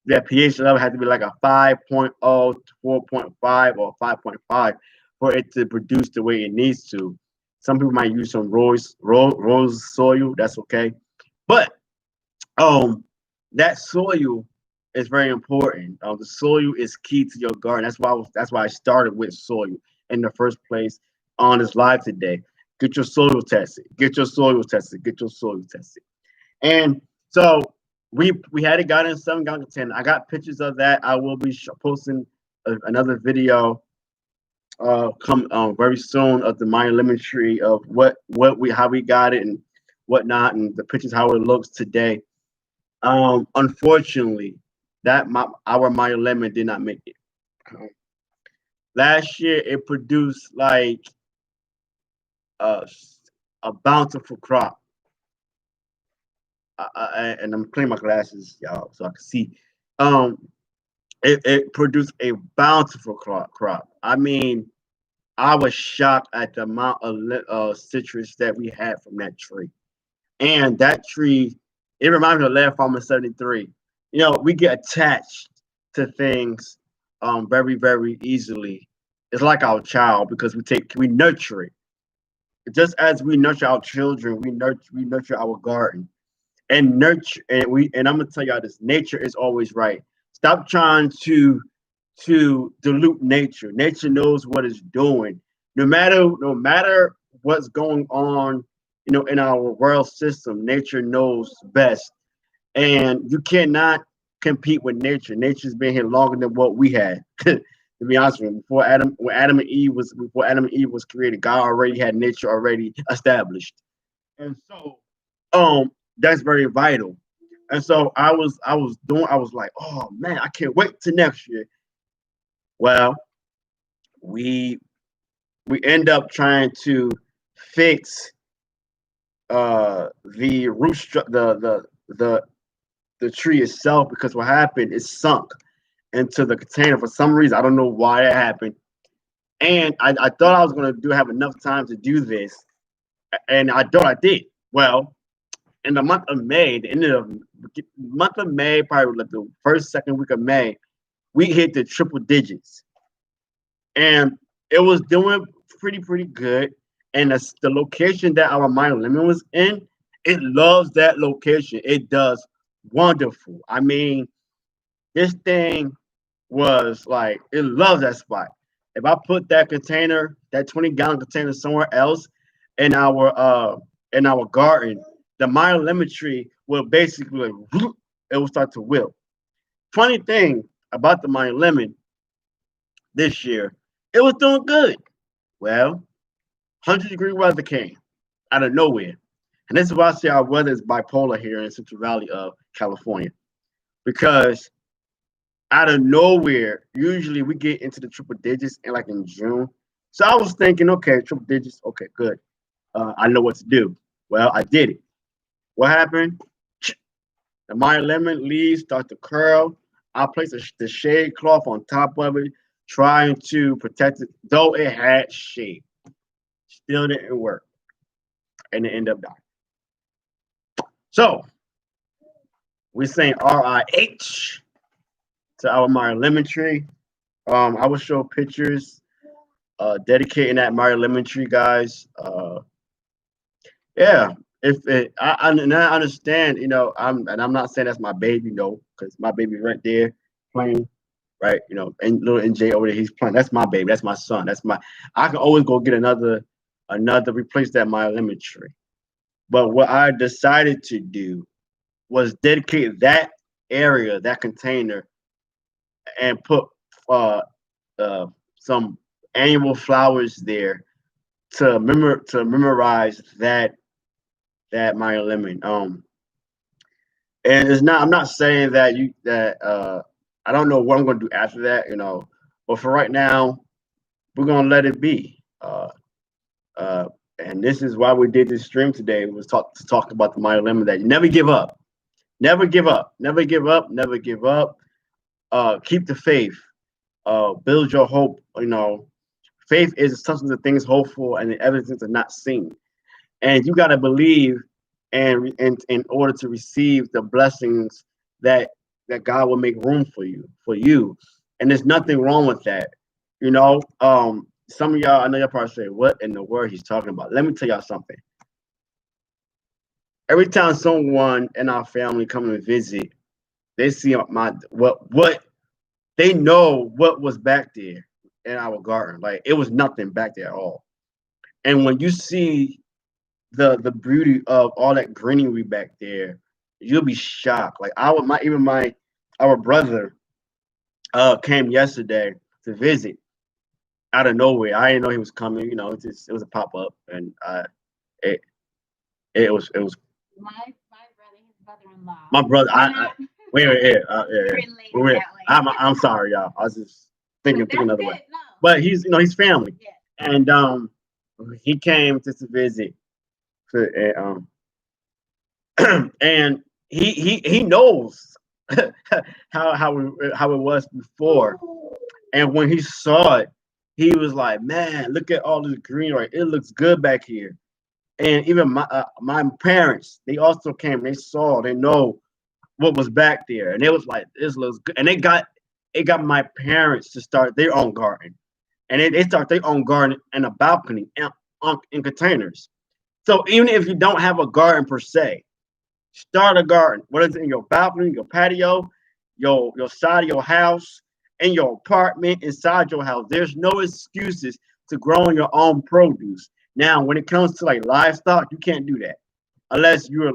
that pH level had to be like a 5.0 to 4.5 or 5.5 for it to produce the way it needs to. Some people might use some rose soil. That's okay, but that soil is very important. The soil is key to your garden. That's why I started with soil in the first place on this live today. Get your soil tested. Get your soil tested. Get your soil tested. And so we had it got in 7-gallon container. I got pictures of that. I will be posting another video come very soon of the Meyer lemon tree of how we got it and whatnot, and the pictures how it looks today. Unfortunately, our Meyer lemon did not make it. Last year, it produced like a bountiful crop. And I'm cleaning my glasses, y'all, so I can see. Um, it produced a bountiful crop. I mean, I was shocked at the amount of citrus that we had from that tree. And that tree, it reminds me of Land Farmer 73. You know, we get attached to things very, very easily. It's like our child because we nurture it. Just as we nurture our children, we nurture our garden. And nurture and I'm gonna tell y'all this, nature is always right. Stop trying to dilute nature. Nature knows what it's doing. No matter what's going on, in our world system, nature knows best. And you cannot compete with nature. Nature's been here longer than what we had. To be honest with you, before Adam and Eve was created, God already had nature already established. And so that's very vital. And so I was like, oh man, I can't wait to next year. Well, we we end up trying to fix the the tree itself, because what happened is sunk into the container for some reason. I don't know why that happened. And I thought I was gonna do have enough time to do this, and I thought I did. Well, in the month of May, the end of month of May, probably like the first, second week of May, we hit the triple digits. And it was doing pretty good. And the location that our minor lemon was in, it loves that location. It does wonderful. I mean, this thing was like, it loves that spot. If I put that container, that 20-gallon container somewhere else in our garden, the minor lemon tree will basically like, it will start to wilt. Funny thing about the minor lemon this year, it was doing good. Well, 100-degree weather came out of nowhere. And this is why I say our weather is bipolar here in Central Valley of California. Because out of nowhere, usually we get into the triple digits in June. So I was thinking, okay, triple digits, okay, good. I know what to do. Well, I did it. What happened? The Meyer lemon leaves start to curl. I placed the shade cloth on top of it, trying to protect it, though it had shade. Still didn't work, and it ended up dying. So we're saying RIH to our Meyer lemon tree. I will show pictures dedicating that Meyer lemon tree, guys. Yeah, if it, and I understand, I'm not saying that's my baby, no, because my baby right there playing, right, and little NJ over there, he's playing. That's my baby. That's my son. I can always go get another replace that my lemon tree. But what I decided to do was dedicate that area, that container, and put uh, some annual flowers there to memorize that Maya Lemon. And it's not. I'm not saying that I don't know what I'm going to do after that. But for right now, we're gonna let it be. And this is why we did this stream today. Was to talk about the Maya Lemon, that you never give up, never give up, never give up, never give up. Keep the faith. Build your hope. Faith is the substance of things hoped for and the evidence of not seen. And you got to believe, and in order to receive the blessings that God will make room for you. And there's nothing wrong with that. Some of y'all, I know y'all probably say, what in the world he's talking about? Let me tell y'all something. Every time someone in our family come and visit, they see what they know what was back there in our garden. Like, it was nothing back there at all. And when you see the beauty of all that greenery back there, you'll be shocked. Like, our brother came yesterday to visit out of nowhere. I didn't know he was coming. It was a pop up, and it it was My brother, his brother-in-law. my brother. Wait. I'm sorry, y'all. I was just thinking another way. No. But he's family, Yeah. and he came just to visit. And he knows. how it was before. And when he saw it, he was like, "Man, look at all this greenery. It looks good back here." And even my parents, they also came. They saw, they know what was back there, and it was like, "This looks good." And it got my parents to start their own garden, and they start their own garden in a balcony in containers. So even if you don't have a garden per se, start a garden. What is it in your balcony, your patio, your side of your house, in your apartment, inside your house? There's no excuses to growing your own produce. Now, when it comes to like livestock, you can't do that unless you're.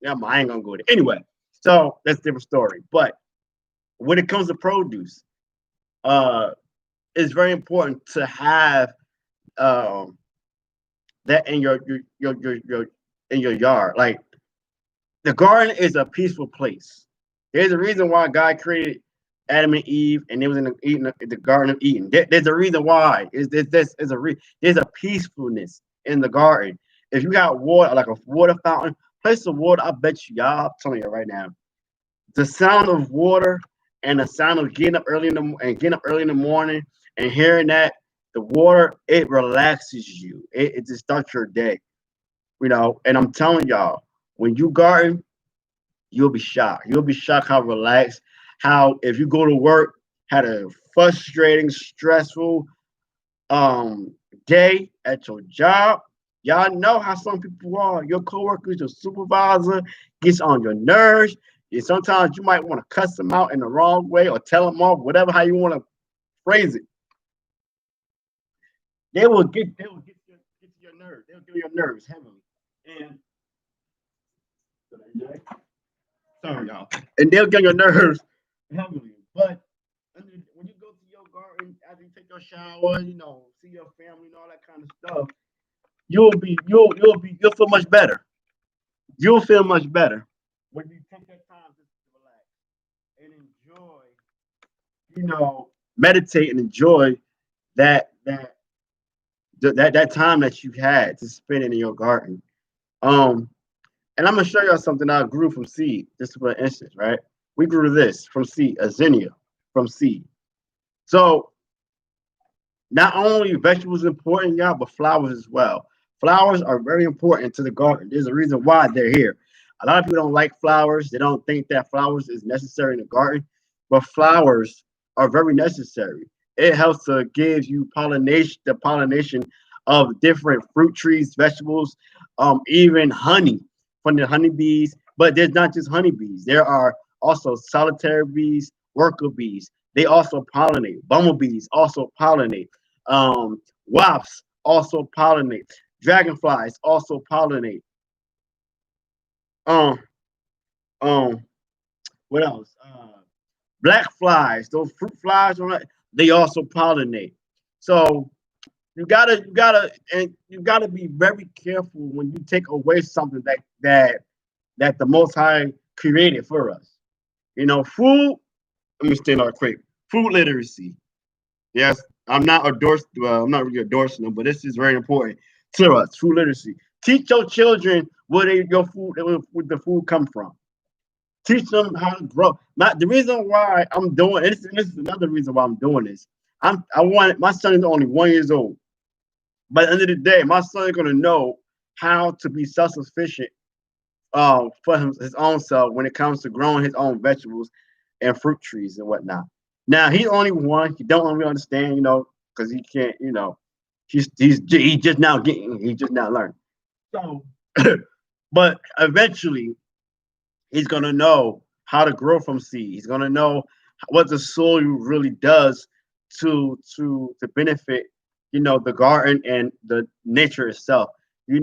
Yeah, I ain't gonna go there anyway. So that's a different story. But when it comes to produce, uh, it's very important to have um, that in your in your yard. Like the garden is a peaceful place. There's a reason why God created Adam and Eve, and they was in the Garden of Eden. There's a reason why. There's a peacefulness in the garden. If you got water, like a water fountain, place of water, I bet you, y'all, I'm telling you right now, the sound of water and the sound of getting up early in the morning and hearing that the water, it relaxes you. It just starts your day, And I'm telling y'all, when you garden, you'll be shocked. You'll be shocked how relaxed, how if you go to work, had a frustrating, stressful day at your job. Y'all know how some people are. Your coworkers, your supervisor gets on your nerves. And sometimes you might want to cuss them out in the wrong way or tell them off, whatever how you want to phrase it. They will get to your nerves. They'll get your nerves heavily. And sorry, y'all. And they'll get your nerves heavily. But when you go to your garden after you take your shower, see your family and all that kind of stuff, you'll feel much better. You'll feel much better when you take that time just to relax and enjoy, meditate and enjoy that that that time that you had to spend in your garden. Um, and I'm gonna show y'all something I grew from seed. Just for instance, right? We grew this from seed, a zinnia from seed. So not only vegetables important, y'all, but flowers as well. Flowers are very important to the garden. There's a reason why they're here. A lot of people don't like flowers. They don't think that flowers is necessary in the garden, but flowers are very necessary. It helps to give you pollination of different fruit trees, vegetables, even honey from the honeybees. But there's not just honeybees. There are also solitary bees, worker bees. They also pollinate. Bumblebees also pollinate. Wasps also pollinate. Dragonflies also pollinate. Um, um, what else? Black flies, those fruit flies, they also pollinate. So you gotta be very careful when you take away something that the Most High created for us. Food. Let me stand out quick. Food literacy. Yes, I'm not really endorsing them, but this is very important to us. Food literacy. Teach your children your food, where the food come from. Teach them how to grow. The reason why I'm doing this, and this is another reason why I'm doing this. I want my son is only 1 year old. By the end of the day, my son is gonna know how to be self-sufficient for his own self when it comes to growing his own vegetables and fruit trees and whatnot. Now he's only one. He don't really understand, because he can't, he's just now learning. So, but eventually he's gonna know how to grow from seed. He's gonna know what the soil really does to benefit, the garden and the nature itself. And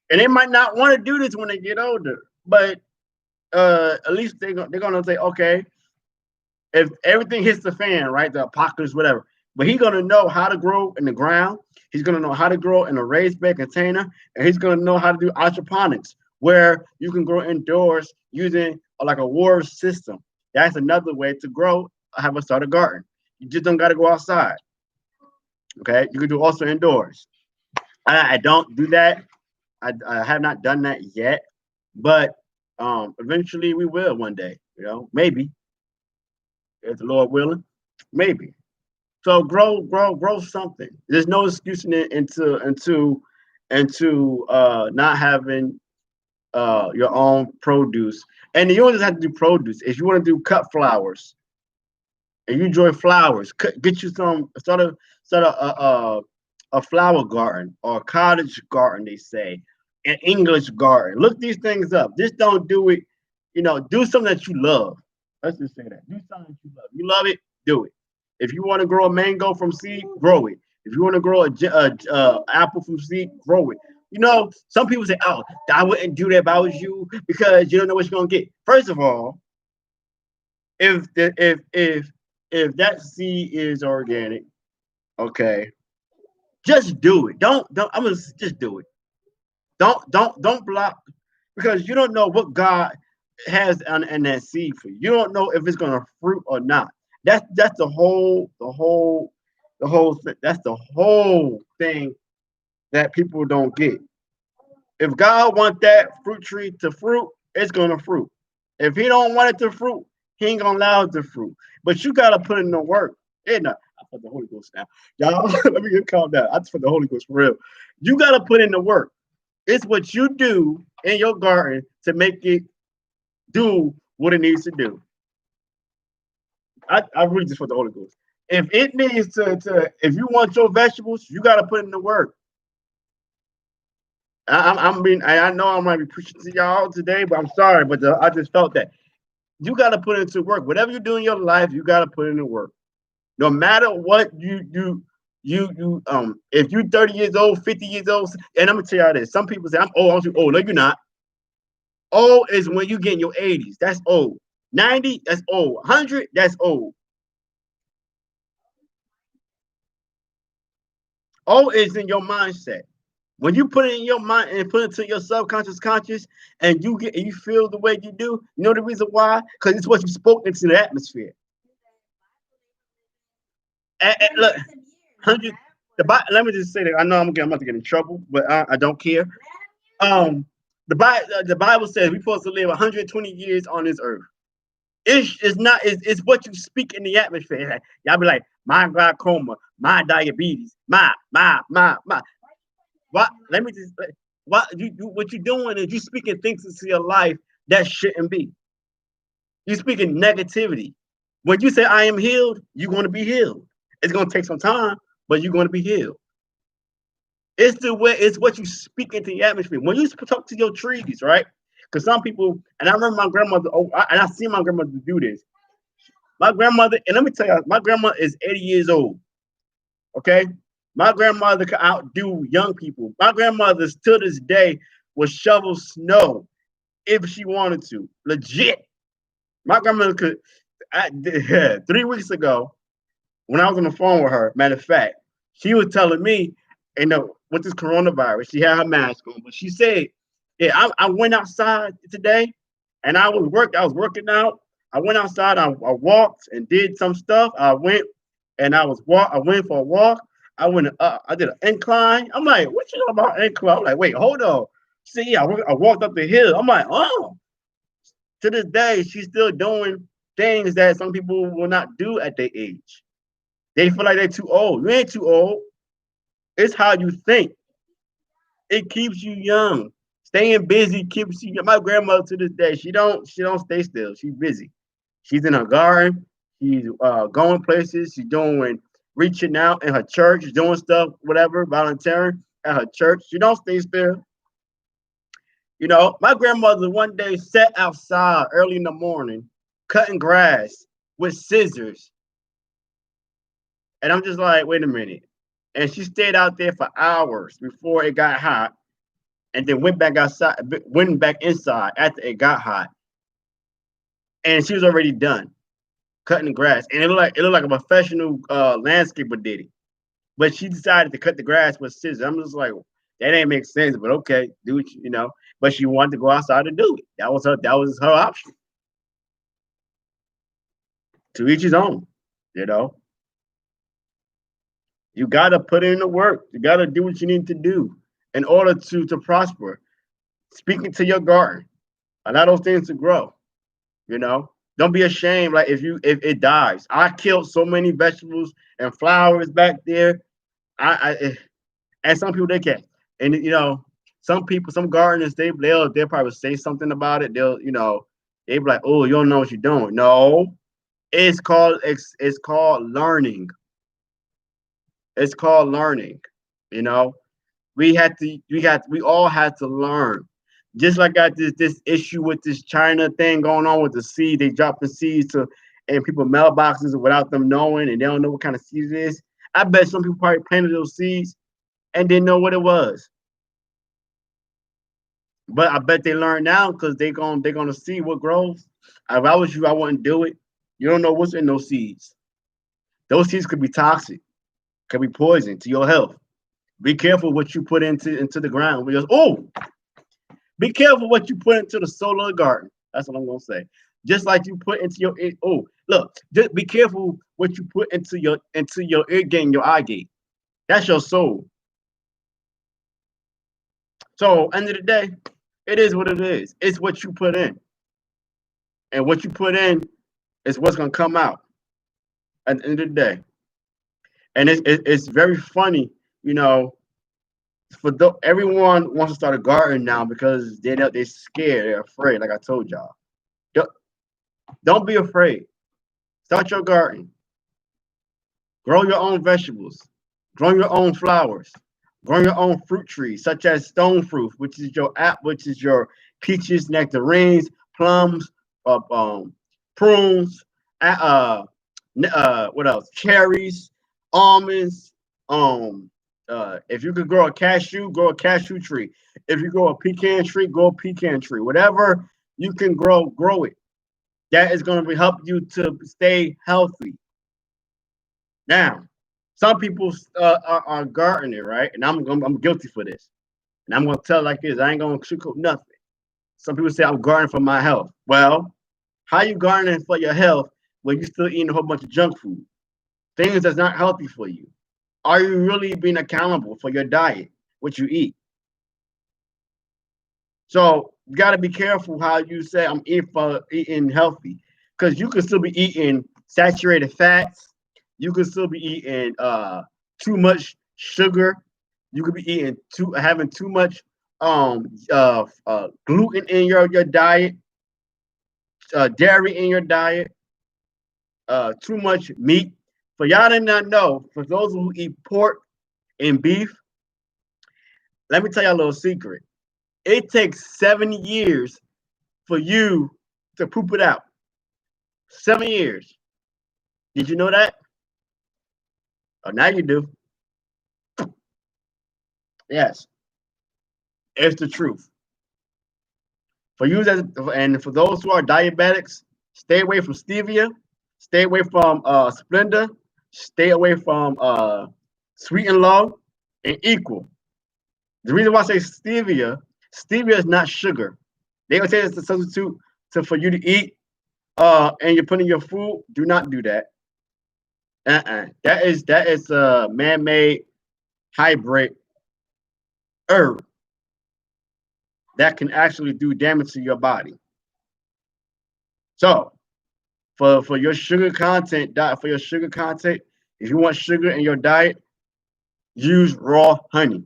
they might not want to do this when they get older, but at least they're gonna say, okay, if everything hits the fan, right, the apocalypse, whatever. But he's gonna know how to grow in the ground. He's gonna know how to grow in a raised bed container, and he's gonna know how to do hydroponics, where you can grow indoors using like a water system. That's another way to grow. Have a starter garden. You just don't got to go outside. Okay, you can do also indoors. I don't do that. I have not done that yet, but Eventually we will one day, maybe if the Lord willing, maybe. So grow something. There's no excuse into not having your own produce. And you don't just have to do produce. If you want to do cut flowers and you enjoy flowers, get you some start a flower garden or a cottage garden. They say an English garden. Look these things up. Just don't do it. Do something that you love. Let's just say that. Do something that you love. You love it, do it. If you want to grow a mango from seed, grow it. If you want to grow a apple from seed, grow it. Some people say, "Oh, I wouldn't do that if I was you because you don't know what you're gonna get." First of all, if that seed is organic, okay, just do it. Don't. I'm gonna just do it. Don't block because you don't know what God has in that seed for you. You don't know if it's gonna fruit or not. That's that's the whole thing that people don't get. If God want that fruit tree to fruit, it's gonna fruit. If He don't want it to fruit, He ain't gonna allow it to fruit. But you gotta put in the work. I put the Holy Ghost now, y'all. Let me get calm down. I just put the Holy Ghost for real. You gotta put in the work. It's what you do in your garden to make it do what it needs to do. I really just put the Holy Ghost. If it needs if you want your vegetables, you got to put in the work. I know I might be preaching to y'all today, but I'm sorry, but I just felt that you got to put into work. Whatever you do in your life, you got to put in the work. No matter what you do, if you're 30 years old, 50 years old, and I'm gonna tell y'all this. Some people say I'm old. I'm too old. No, you're not. Old is when you get in your 80s. That's old. 90, that's old. 100, that's old. Old is in your mindset. When you put it in your mind and put it to your subconscious conscious and you feel the way you do, you know the reason why? Because it's what you spoke into the atmosphere. And look, 100 let me just say that I know I'm about to get in trouble, but I don't care. Um the Bible says we're supposed to live 120 years on this earth. It's not it's what you speak in the atmosphere. Y'all be like, my glaucoma, my diabetes, my. What? Let me just. What you doing is you speaking things into your life that shouldn't be. You speaking negativity. When you say I am healed, you're going to be healed. It's going to take some time, but you're going to be healed. It's the way. It's what you speak into the atmosphere. When you talk to your trees, right? Because some people, and I remember my grandmother. And I see my grandmother do this. My grandmother, and let me tell you, my grandma is 80 years old. Okay, my grandmother could outdo young people. My grandmother, to this day, will shovel snow if she wanted to. Legit. My grandmother could. 3 weeks ago, when I was on the phone with her, matter of fact, she was telling me, with this coronavirus, she had her mask on, but she said, "Yeah, I went outside today, and I was working out. I went outside. I walked and did some stuff. I went and I went for a walk. I did an incline. I'm like, what you know about incline? I'm like, wait, hold on. See, I walked up the hill. I'm like, oh. To this day, she's still doing things that some people will not do at their age. They feel like they're too old. You ain't too old. It's how you think. It keeps you young. Staying busy keeps you. My grandmother to this day, she don't stay still. She's busy. She's in her garden. She's going places. She's doing reaching out in her church, doing stuff, whatever, volunteering at her church. She don't stay still. My grandmother one day sat outside early in the morning, cutting grass with scissors. And I'm just like, wait a minute. And she stayed out there for hours before it got hot, and then went back inside after it got hot. And she was already done cutting the grass. And it looked like a professional landscaper did it. But she decided to cut the grass with scissors. I'm just like, that ain't make sense, but okay, do it, But she wanted to go outside to do it. That was her option. To each his own, you know. You gotta put in the work. You gotta do what you need to do in order to prosper. Speaking to your garden. Allow those things to grow. You know, don't be ashamed. Like if it dies, I killed so many vegetables and flowers back there. I and some people they can't. And some people, some gardeners, they'll probably say something about it. They be like, oh, you don't know what you're doing. No, it's called learning. It's called learning. You know, we all had to learn. Just like I got this issue with this China thing going on with the seed. They dropping seeds to and people mailboxes without them knowing, and they don't know what kind of seed it is. I bet some people probably planted those seeds and didn't know what it was. But I bet they learn now because they're gonna see what grows. If I was you, I wouldn't do it. You don't know what's in those seeds. Those seeds could be toxic, could be poison to your health. Be careful what you put into the ground. Because be careful what you put into the soil of the garden. That's what I'm gonna say. Just like you put into your look, just be careful what you put into your ear gate and your eye gate. That's your soul. So end of the day, it is what it is. It's what you put in, and what you put in is what's gonna come out at the end of the day. And it's very funny, you know. Everyone wants to start a garden now because they're scared, they're afraid. Like I told y'all, don't, don't be afraid. Start your garden. Grow your own vegetables. Grow your own flowers. Grow your own fruit trees, such as stone fruit, which is your peaches, nectarines, plums, prunes, what else? Cherries, almonds. If you could grow a cashew tree. If you grow a pecan tree, grow a pecan tree. Whatever you can grow it. That is going to help you to stay healthy. Now, some people are gardening, right? And I'm guilty for this. And I'm gonna tell it like this. I ain't gonna sugarcoat nothing. Some people say I'm gardening for my health. Well, how you gardening for your health when you still eating a whole bunch of junk food, things that's not healthy for you? Are you really being accountable for your diet, what you eat? So you got to be careful how you say I'm eating healthy, because you could still be eating saturated fats. You could still be eating too much sugar. You could be eating having too much gluten in your diet, dairy in your diet, too much meat. For y'all did not know, for those who eat pork and beef, let me tell y'all a little secret. It takes 7 years for you to poop it out. 7 years. Did you know that? Oh, now you do. Yes, it's the truth. And for those who are diabetics, stay away from stevia, stay away from Splenda, stay away from sweet and low, and equal. The reason why I say stevia is not sugar. They gonna say it's a substitute for you to eat, and you're putting your food. Do not do that. That is a man-made hybrid herb that can actually do damage to your body. So for your sugar content, if you want sugar in your diet, use raw honey.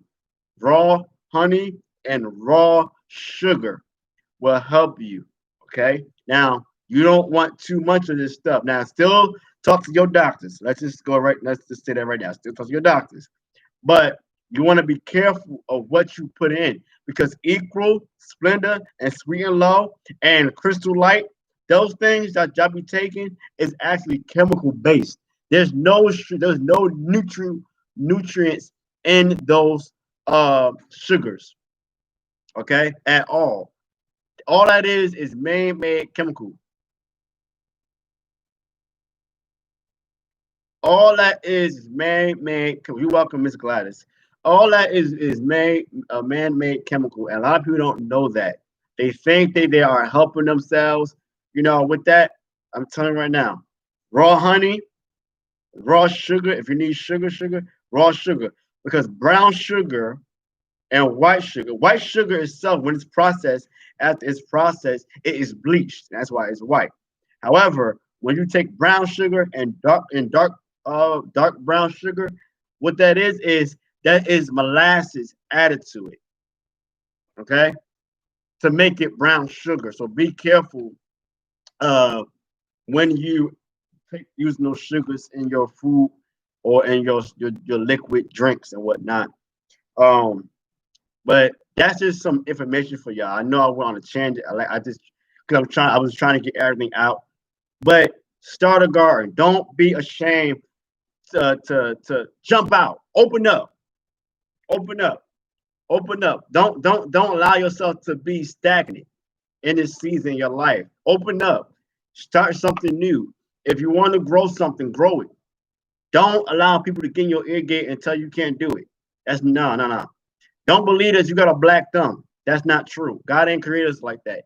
Raw honey and raw sugar will help you. Okay. Now you don't want too much of this stuff. Now still talk to your doctors. Let's just say that right now. Still talk to your doctors. But you want to be careful of what you put in, because Equal, Splenda, and Sweet and Low and Crystal Light, those things that y'all be taking is actually chemical based. There's no nutrients in those sugars, okay, at all. All that is man-made chemical. All that is man-made. You're welcome, Miss Gladys. All that is made a man-made chemical, and a lot of people don't know that. They think they are helping themselves. With that, I'm telling you right now, raw honey, raw sugar. If you need sugar, raw sugar, because brown sugar and white sugar. White sugar itself, when it's processed, after it's processed, it is bleached. That's why it's white. However, when you take brown sugar and dark brown sugar, what that is that is molasses added to it. Okay, to make it brown sugar. So be careful uh, when you take using those sugars in your food or in your liquid drinks and whatnot. Um, but that's just some information for y'all. I know I went on a tangent. I just because I was trying to get everything out. But start a garden. Don't be ashamed to jump out. Open up. Open up. Open up. Don't allow yourself to be stagnant in this season in your life. Open up. Start something new. If you want to grow something, grow it. Don't allow people to get in your ear gate and tell you can't do it. That's no. Don't believe that you got a black thumb. That's not true. God ain't created us like that.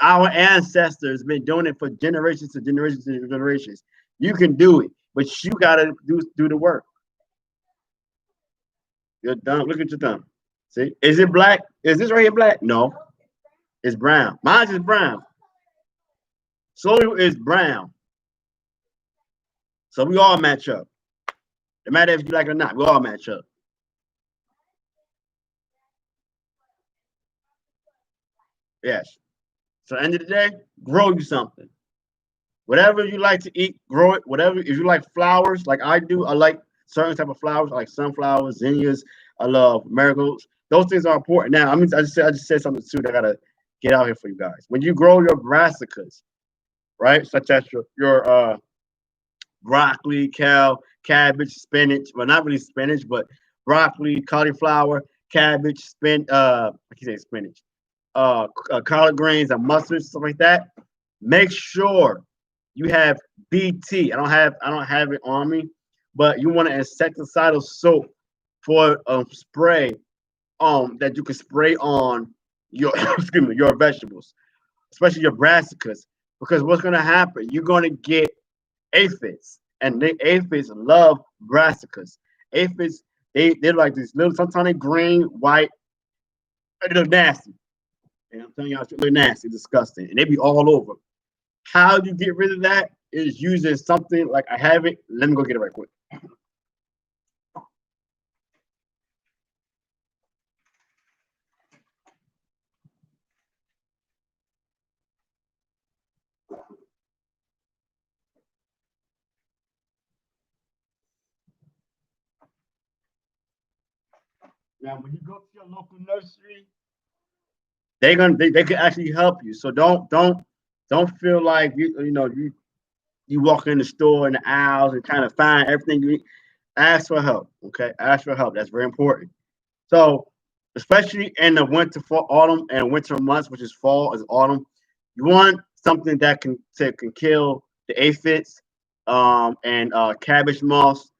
Our ancestors been doing it for generations to generations to generations. You can do it, but you gotta do the work. Your thumb. Look at your thumb. See, is it black? Is this right here black? No, it's brown. Mine is brown. Soil is brown. So we all match up. No matter if you like it or not, we all match up. Yes. So at the end of the day, grow you something. Whatever you like to eat, grow it. Whatever if you like flowers, like I do, I like certain type of flowers, I like sunflowers, zinnias. I love marigolds. Those things are important. Now, I just said something too that I gotta get out here for you guys. When you grow your brassicas, right, such as your broccoli, kale, cabbage, spinach. Well, not really spinach, but broccoli, cauliflower, cabbage, I can say spinach, collard greens and mustard, stuff like that. Make sure you have BT. I don't have it on me, but you want an insecticidal soap for spray that you can spray on your excuse me your vegetables, especially your brassicas, because what's gonna happen? You're gonna get aphids, and the aphids love brassicas. Aphids, they're like this little, sometimes they green, white, they look nasty. And I'm telling y'all, they look nasty, disgusting, and they be all over. How do you get rid of that? Is using something like I have it. Let me go get it right quick. Now, when you go to your local nursery, they can actually help you. So don't feel like you walk in the store in the aisles and kind of find everything you need. Ask for help. Okay, ask for help. That's very important. So especially in the winter, fall, autumn, and winter months, which is fall, is autumn, you want something that can kill the aphids, and cabbage moths,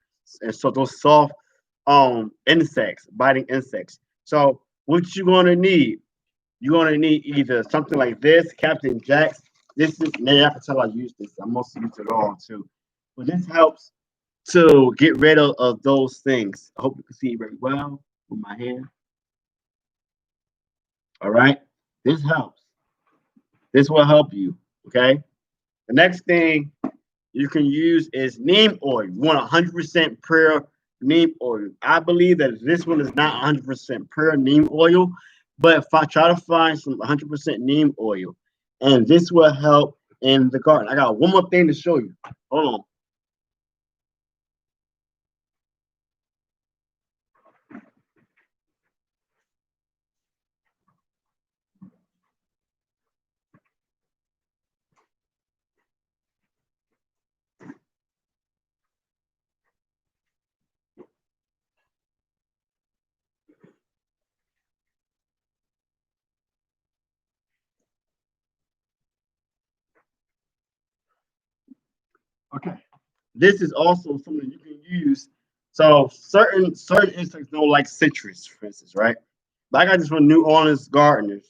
and so those soft insects, biting insects. So what you're gonna need? You're gonna need either something like this, Captain Jack's. This is now I can tell I use this. I mostly use it all too. But this helps to get rid of those things. I hope you can see it very well with my hand. All right. This helps. This will help you. Okay. The next thing you can use is neem oil. You want 100% pure neem oil. I believe that this one is not 100% pure neem oil, but if I try to find some 100% neem oil, and this will help in the garden. I got one more thing to show you. Hold on. Okay. This is also something you can use. So certain insects don't like citrus, for instance, right? But I got this from New Orleans gardeners.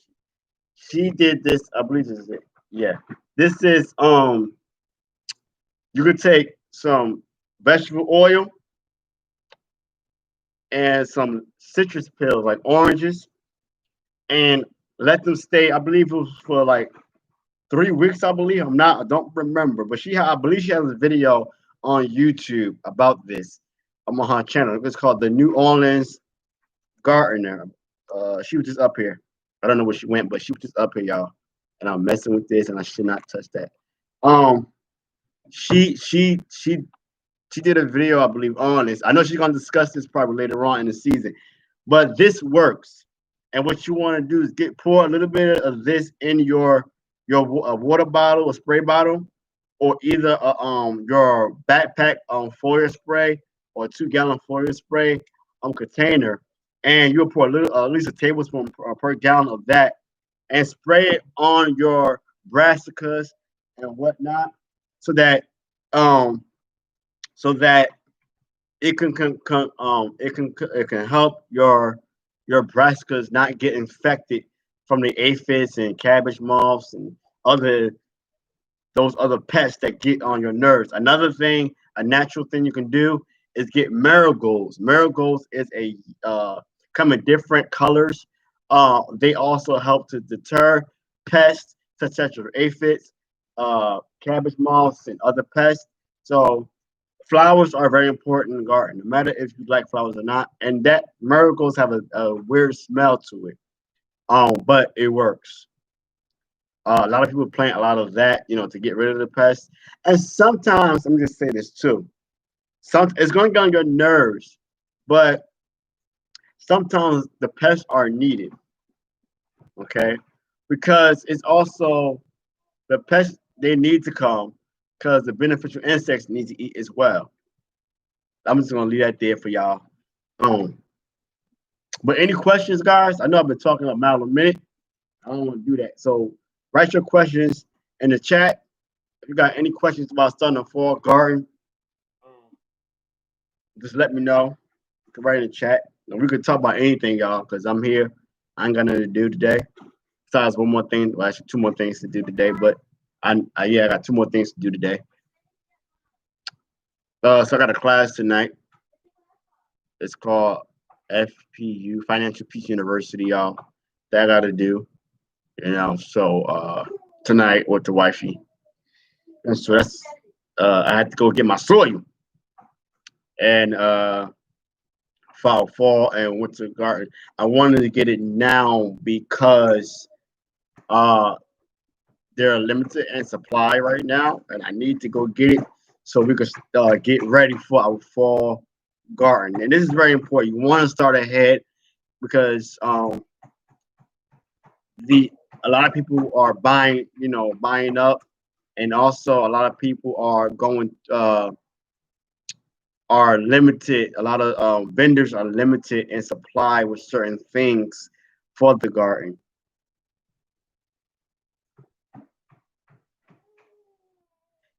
She did this. I believe this is it. Yeah. This is you could take some vegetable oil and some citrus pills like oranges, and let them stay. I believe it was for like 3 weeks. I believe I don't remember, but I believe she has a video on YouTube about this. I'm on her channel. It's called the New Orleans Gardener. She was just up here. I don't know where she went, but she was just up here, y'all. And I'm messing with this, and I should not touch that. Um, she she she she did a video, I believe, on this. I know she's gonna discuss this probably later on in the season, but this works. And what you want to do is pour a little bit of this in your water bottle or spray bottle, or either your backpack foil spray or 2 gallon foil spray container, and you'll pour a little, at least a tablespoon per gallon of that, and spray it on your brassicas and whatnot, so that um so that it can help your brassicas not get infected from the aphids and cabbage moths and other those other pests that get on your nerves. Another thing, a natural thing you can do is get marigolds. Marigolds is a come in different colors. They also help to deter pests such as aphids, cabbage moths, and other pests. So flowers are very important in the garden, no matter if you like flowers or not. And that marigolds have a weird smell to it. But it works. A lot of people plant a lot of that, to get rid of the pests. And sometimes, let me just say this too. It's going to get on your nerves, but sometimes the pests are needed. Okay, because it's also the pests they need to come because the beneficial insects need to eat as well. I'm just gonna leave that there for y'all. Um, but any questions, guys? I know I've been talking about a minute. I don't want to do that. So write your questions in the chat. If you got any questions about starting a fall garden, um, just let me know. You can write in the chat. And we could talk about anything, y'all, because I'm here. I ain't got nothing to do today. Besides one more thing, well, actually 2 more things to do today. But I got 2 more things to do today. So I got a class tonight. It's called FPU, Financial Peace University, y'all. That I got to do, So tonight with the wifey, and so that's I had to go get my soil and fall and winter garden. I wanted to get it now because uh they're limited in supply right now, and I need to go get it so we could get ready for our fall garden. And this is very important. You want to start ahead because the a lot of people are buying up, and also a lot of people are limited. A lot of vendors are limited in supply with certain things for the garden.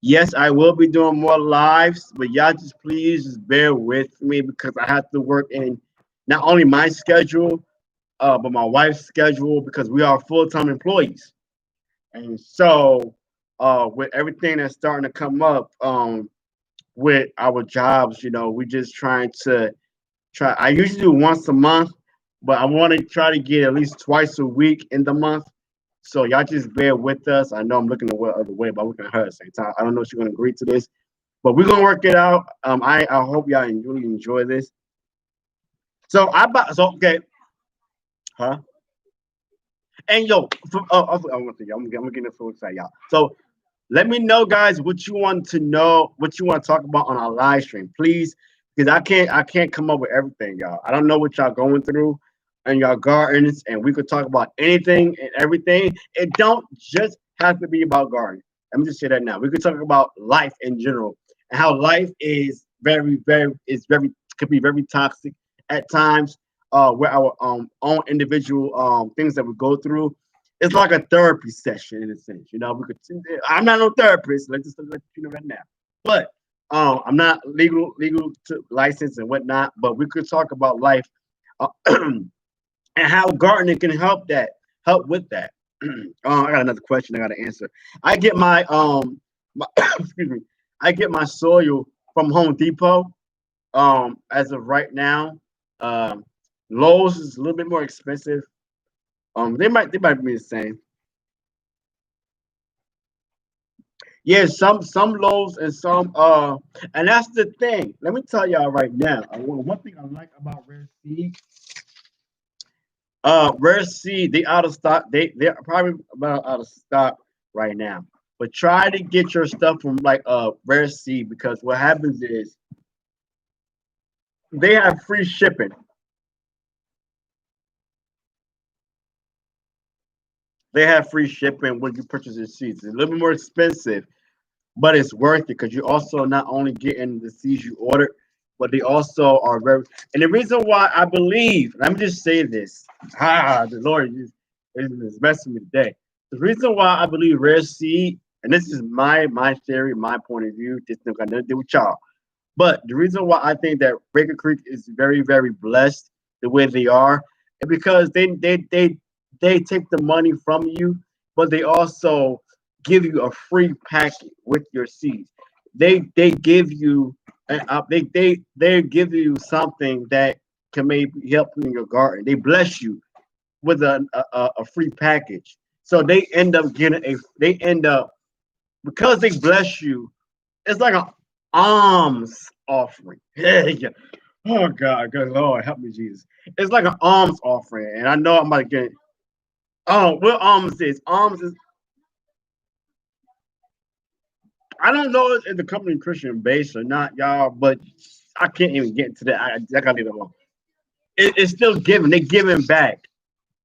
Yes, I will be doing more lives, but y'all just bear with me because I have to work in not only my schedule, but my wife's schedule because we are full-time employees. And so, with everything that's starting to come up, with our jobs, we just trying to try. I usually do once a month, but I want to try to get at least twice a week in the month. So y'all just bear with us. I know I'm looking the other way, but I'm looking at her at the same time. I don't know if she's gonna agree to this, but we're gonna work it out. I hope y'all really enjoy this. So okay, huh? And yo, I'm getting so excited, y'all. So let me know, guys, what you want to know, what you want to talk about on our live stream, please, because I can't come up with everything, y'all. I don't know what y'all going through in y'all gardens, and we could talk about anything and everything. It don't just have to be about gardening. Let me just say that now. We could talk about life in general and how life is very could be very toxic at times. Where our own individual things that we go through, it's like a therapy session in a sense. We could. I'm not no therapist. Let's just let you know that now. But I'm not legal to license and whatnot. But we could talk about life and how gardening can help with that. I got another question I got to answer. I get my excuse me. I get my soil from Home Depot. As of right now, Um, Lowe's is a little bit more expensive. They might be the same. Yeah, some Lowe's and some and that's the thing. Let me tell y'all right now. One thing I like about Rare Seed, Rare Seed, they out of stock. They're probably about out of stock right now. But try to get your stuff from like Rare Seed because what happens is they have free shipping. They have free shipping when you purchase your seeds. It's a little bit more expensive, but it's worth it because you also not only getting the seeds you ordered, but they also are very. And the reason why I believe, let me just say this, the Lord is messing with me today. The reason why I believe Rare Seed, and this is my theory, my point of view, this thing got nothing to do with y'all. But the reason why I think that Baker Creek is very blessed the way they are, is because they take the money from you, but they also give you a free packet with your seeds. They give you they give you something that can maybe help you in your garden. They bless you with a free package. So they end up getting a they end up because they bless you. It's like an alms offering. Yeah. Oh God, good Lord, help me, Jesus. It's like an alms offering, and I know I'm about to get. Oh, what alms is? Alms is. I don't know if the company Christian based or not, y'all, but I can't even get into that. I gotta leave it alone. It's still giving. They're giving back,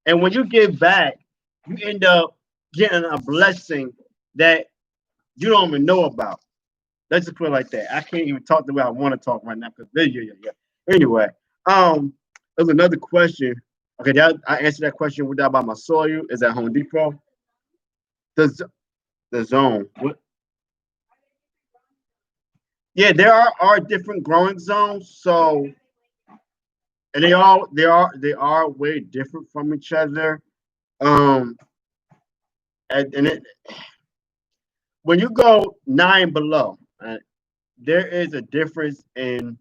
and when you give back, you end up getting a blessing that you don't even know about. Let's just put it like that. I can't even talk the way I want to talk right now because yeah. Anyway, there's another question. Okay, I answered that question. What about my soil? Is at Home Depot. The the zone. What? Yeah, there are different growing zones. So and they are way different from each other. Um, and when you go nine below, there is a difference in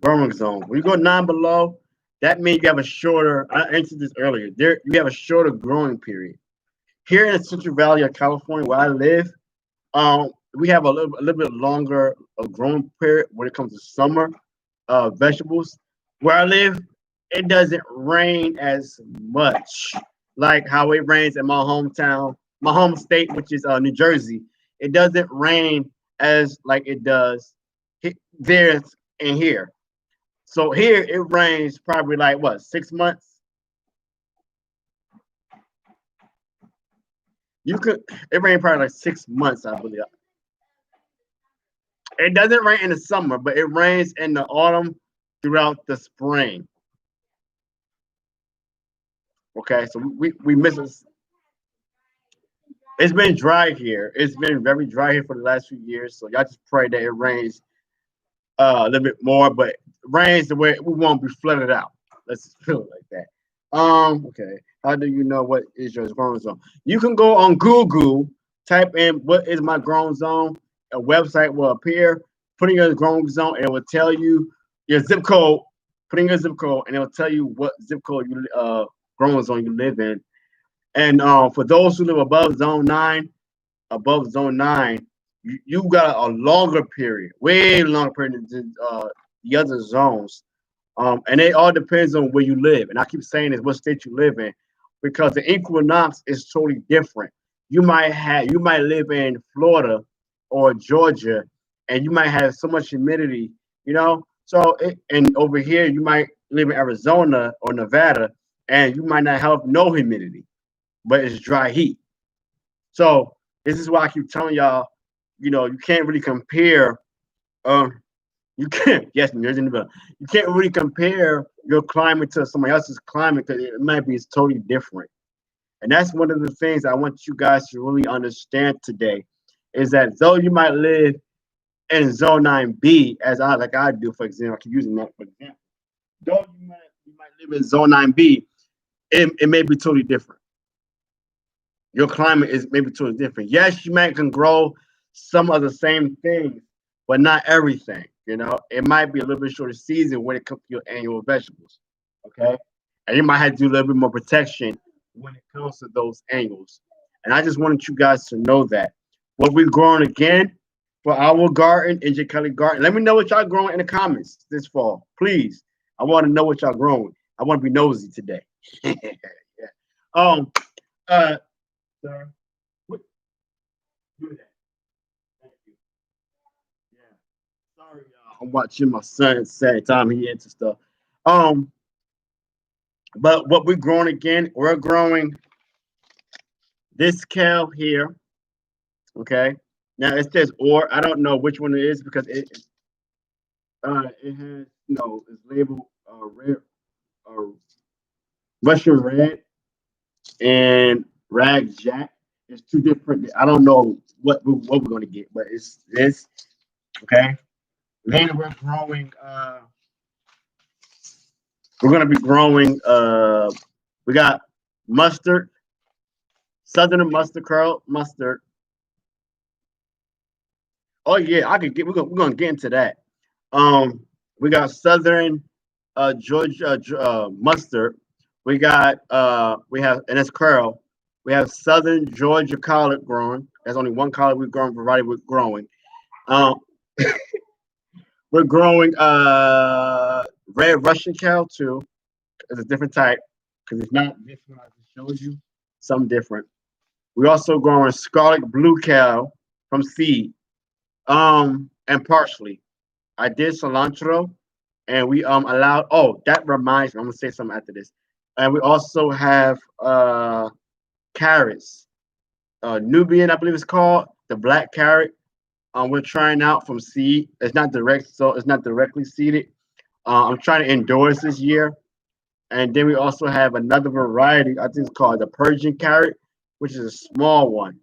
growing zone. When you go nine below, that means you have a shorter. I answered this earlier. There, you have a shorter growing period. Here in the Central Valley of California, where I live, we have a little bit longer growing period when it comes to summer vegetables. Where I live, it doesn't rain as much like how it rains in my hometown, my home state, which is New Jersey. It doesn't rain as like it does there and here. So here it rains probably like what 6 months. You could it rains probably like 6 months, I believe. It doesn't rain in the summer, but it rains in the autumn throughout the spring. Okay, so we miss it. It's been dry here. It's been very dry here for the last few years. So y'all just pray that it rains a little bit more, but rains the way we won't be flooded out. Let's just feel it like that. Okay. How do you know what is your growing zone? You can go on Google, type in what is my growing zone. A website will appear. Put in your growing zone, and it will tell you your zip code. Put in your zip code, and it will tell you what zip code you growing zone you live in. And for those who live above zone nine, you got a longer period, way longer period than the other zones. And it all depends on where you live. And I keep saying this, what state you live in, because the equinox is totally different. You might live in Florida or Georgia, and you might have so much humidity, you know. And over here you might live in Arizona or Nevada, and you might not have no humidity, but it's dry heat. So this is why I keep telling y'all, you can't really compare. Um, you can't. Yes, New Jersey, but you can't really compare your climate to somebody else's climate because it might be totally different. And that's one of the things I want you guys to really understand today, is that though you might live in Zone 9B, as I do, for example, I keep using that for example. Though you might live in Zone 9B, it may be totally different. Your climate is maybe totally different. Yes, you might can grow some of the same things, but not everything. You know, it might be a little bit shorter season when it comes to your annual vegetables. Okay, and you might have to do a little bit more protection when it comes to those annuals. And I just wanted you guys to know that what we're growing again for our garden, NJ Kelly Garden. Let me know what y'all growing in the comments this fall, please. I want to know what y'all growing. I want to be nosy today. Yeah. Um. Sir, what do that? Thank you. Yeah. Sorry, y'all. I'm watching my son sad time he into stuff. Um, but what we're growing again, we're growing this kale here. Okay. Now it says or I don't know which one it is because it has it's labeled red Russian red and rag jack. It's two different. I don't know what we're gonna get, but it's this. Okay. Then we're gonna be growing we got mustard, southern mustard curl mustard. Oh yeah, I could get we're gonna get into that. We got southern Georgia mustard. We have and it's curl. We have southern Georgia collard growing. There's only one collard we've grown provided we're growing. Um we're growing red Russian cow too. It's a different type because it's not this one I just showed you. Something different. We also growing scarlet blue cow from seed. And parsley. I did cilantro, and we allowed. Oh, that reminds me. I'm gonna say something after this. And we also have carrots. Nubian, I believe it's called the black carrot. We're trying out from seed. It's not direct, so it's not directly seeded. I'm trying to endorse this year. And then we also have another variety. I think it's called the Persian carrot, which is a small one.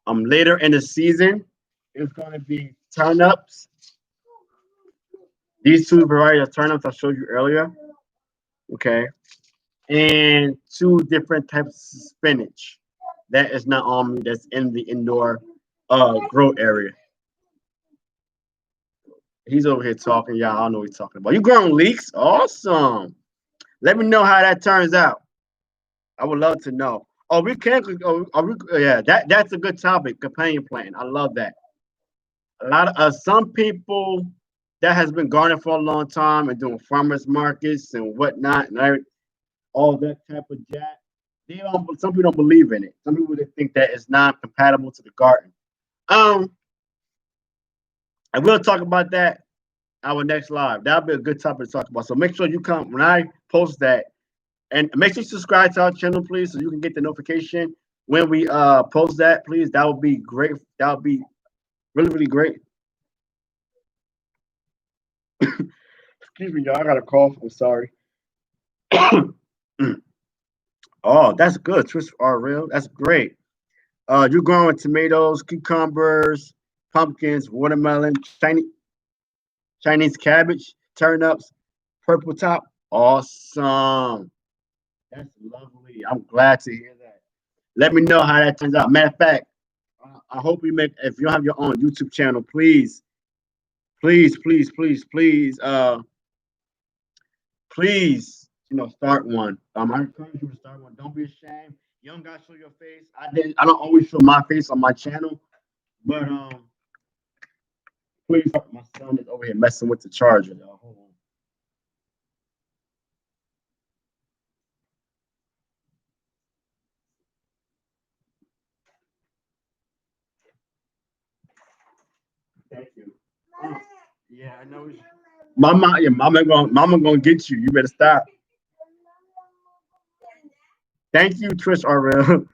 Later in the season, it's going to be turnips. These two varieties of turnips I showed you earlier. Okay, and two different types of spinach. That is not on me. That's in the indoor grow area. He's over here talking. Yeah, I don't know what he's talking about. You growing leeks? Awesome. Let me know how that turns out. I would love to know. Oh, we can. Oh, yeah, that's a good topic. Companion plant. I love that. A lot of some people that has been gardening for a long time and doing farmers markets and whatnot and all that type of jack. They don't. Some people don't believe in it. Some people they think that it's not compatible to the garden. Um, and we'll talk about that our next live. That'll be a good topic to talk about. So make sure you come when I post that, and make sure you subscribe to our channel, please, so you can get the notification when we post that. Please, that would be great. That would be really really great. Excuse me, y'all. I got a cough. I'm sorry. Oh, that's good. Twist are real. That's great. You're growing tomatoes, cucumbers, pumpkins, watermelon, Chinese cabbage, turnips, purple top. Awesome. That's lovely. I'm glad to hear that. Let me know how that turns out. Matter of fact, I hope you make if you have your own YouTube channel, please, please, please, please, please, please, start one. I encourage you to start one. Don't be ashamed. You don't gotta show your face. I don't always show my face on my channel, but please. My son is over here messing with the charger, y'all. Hold on. Thank you. Oh, yeah, I know. Mama gonna get you. You better stop. Thank you, Trish Arrell.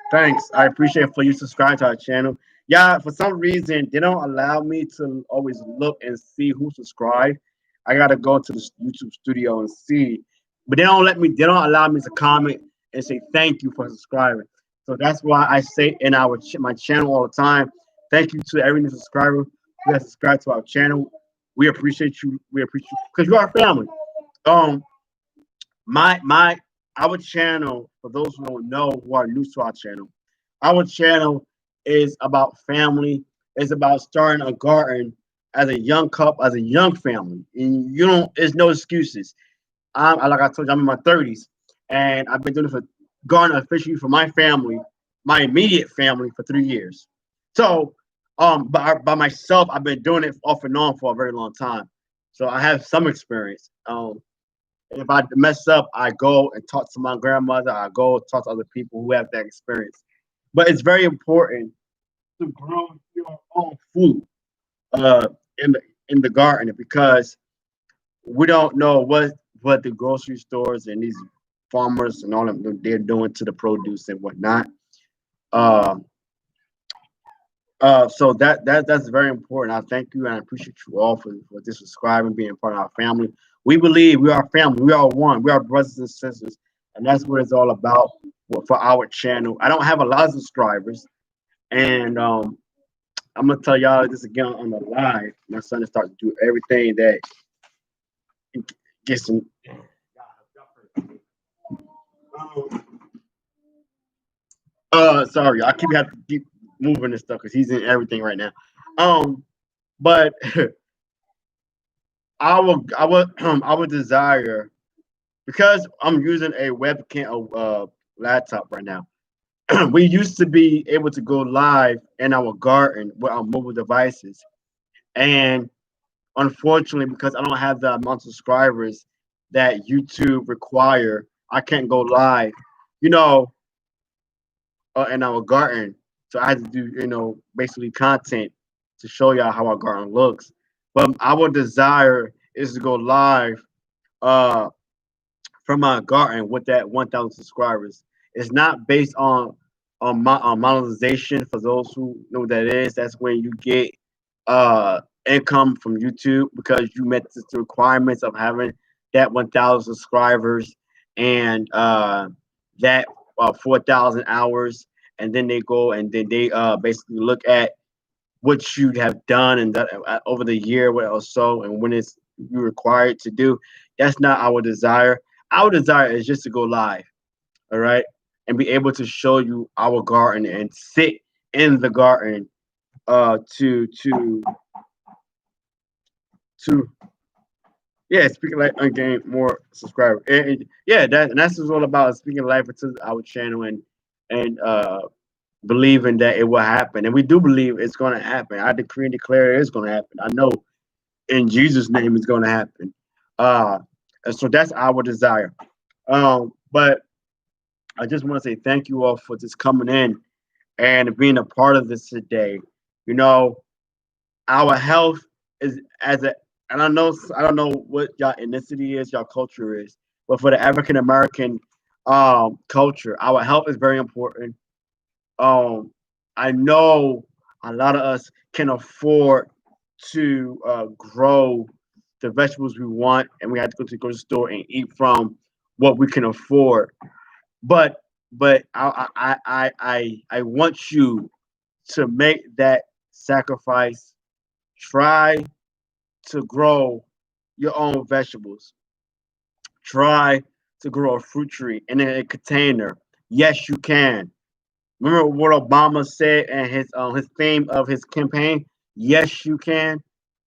Thanks. I appreciate for you subscribe to our channel. Yeah, for some reason they don't allow me to always look and see who subscribed. I gotta go to the YouTube studio and see. But they don't allow me to comment and say thank you for subscribing. So that's why I say in my channel all the time, thank you to every new subscriber who has subscribed to our channel. We appreciate you. We appreciate you because you are family. Um, my our channel, for those who don't know who are new to our channel, our channel is about family. It's about starting a garden as a young couple, as a young family, and you don't. There's no excuses. Like I told you, I'm in my 30s, and I've been doing it for garden officially for my family, my immediate family, for 3 years. So, by myself, I've been doing it off and on for a very long time. So I have some experience. If I mess up, I go and talk to my grandmother. I go talk to other people who have that experience. But it's very important to grow your own food uh, in the garden because we don't know what the grocery stores and these farmers and all of them they're doing to the produce and whatnot. Uh, so that's very important. I thank you and I appreciate you all for this subscribing, being part of our family. We believe we are family. We are one. We are brothers and sisters, and that's what it's all about for our channel. I don't have a lot of subscribers, and I'm gonna tell y'all this again on the live. My son is starting to do everything that gets him. Sorry, I keep have to keep moving this stuff because he's in everything right now. But I would desire because I'm using a webcam laptop right now. We used to be able to go live in our garden with our mobile devices, and unfortunately, because I don't have the amount of subscribers that YouTube require, I can't go live. You know, in our garden. So I had to do, basically content to show y'all how our garden looks. But our desire is to go live uh from our garden with that 1,000 subscribers. It's not based on monetization. For those who know what that is, that's when you get uh income from YouTube because you met the requirements of having that 1,000 subscribers and that 4,000 hours, and then they go and then they basically look at what you have done and that over the year or so, and when it's you required to do. That's not our desire. Our desire is just to go live, all right, and be able to show you our garden and sit in the garden to yeah, speaking like and gain more subscribers. Yeah, that's what it's all about. Speaking life into our channel and believing that it will happen, and we do believe it's going to happen. I decree and declare it's going to happen. I know in Jesus' name it's going to happen. Uh, and so that's our desire. But I just want to say thank you all for just coming in and being a part of this today. You know, our health is as a and I don't know what y'all ethnicity is, y'all culture is, but for the African American culture, our health is very important. Um, I know a lot of us can afford to grow the vegetables we want, and we have to go to the grocery store and eat from what we can afford. But I want you to make that sacrifice. Try to grow your own vegetables. Try to grow a fruit tree in a container. Yes, you can. Remember what Obama said and his theme of his campaign? Yes, you can.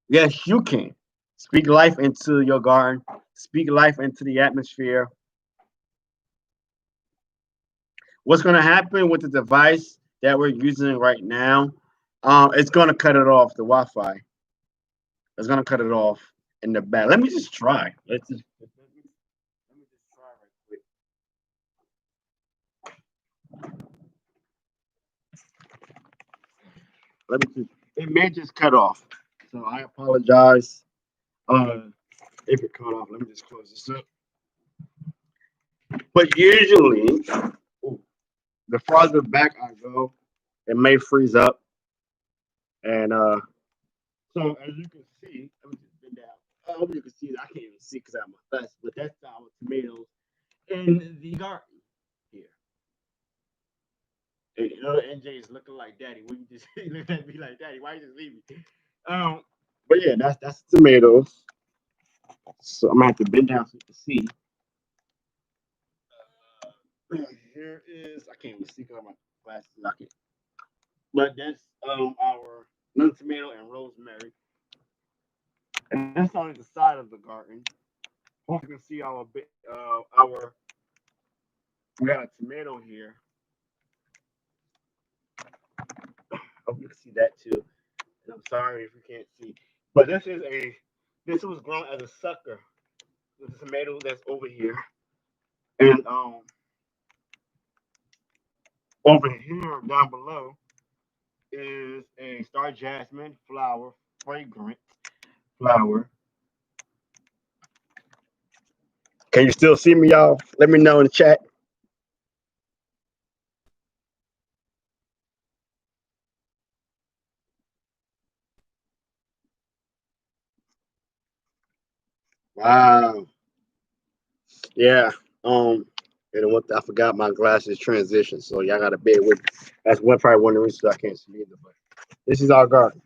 Yes, you can. Speak life into your garden. Speak life into the atmosphere. What's going to happen with the device that we're using right now? It's going to cut it off the Wi-Fi. It's going to cut it off in the back. Let me just try. Let me just try right quick. Let me just. It may just cut off. So I apologize. Uh, if it cut off, let me just close this up. But usually, the farther back I go, it may freeze up. And so as you can see, let me just bend down. I hope you can see that. I can't even see because I have my glasses, but that's our tomatoes in the garden here. And, NJ is looking like daddy. When you just look at me like daddy, why you just leave me? Um, but yeah, that's tomatoes. So I'm gonna have to bend down so you can see. Here is I can't even see because of my glasses. I can But that's our another tomato and rosemary. And that's on the side of the garden. Hopefully, you can see our we got a tomato here. Hope you can see that too. And I'm sorry if you can't see, but this was grown as a sucker. The tomato that's over here, and over here down below is a star jasmine flower, fragrant flower. Can you still see me, y'all? Let me know in the chat. Wow. Yeah. And what I forgot my glasses transition, so y'all gotta bear with me. That's probably one of the reasons I can't see either. But this is our garden.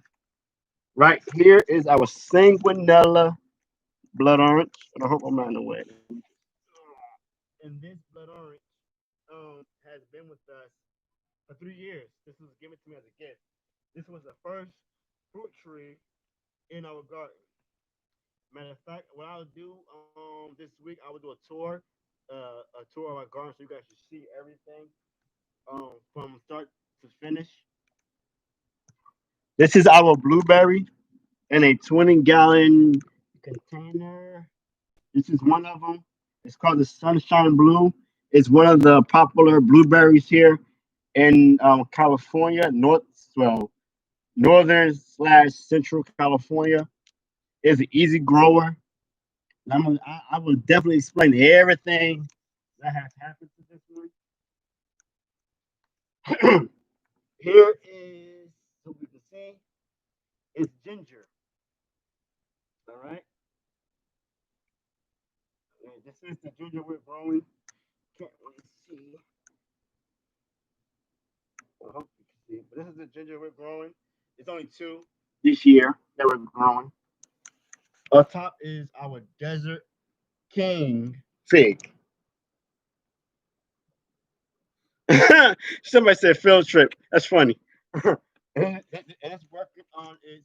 Right here is our sanguinella blood orange. And I hope I'm not in the way. And this blood orange has been with us for 3 years. This was given to me as a gift. This was the first fruit tree in our garden. Matter of fact, what I'll do this week, I will do a tour of our garden, so you guys can see everything from start to finish. This is our blueberry in a 20-gallon container. This is one of them. It's called the Sunshine Blue. It's one of the popular blueberries here in California, northern / central California. It's an easy grower. I will definitely explain everything that has happened to this one. Here is, so we can see, it's ginger. All right. And this is the ginger we're growing. Can't really see. I hope you can see. But this is the ginger we're growing. It's only two this year that we're growing. On top is our Desert King fig. Somebody said field trip. That's funny. And it's working on its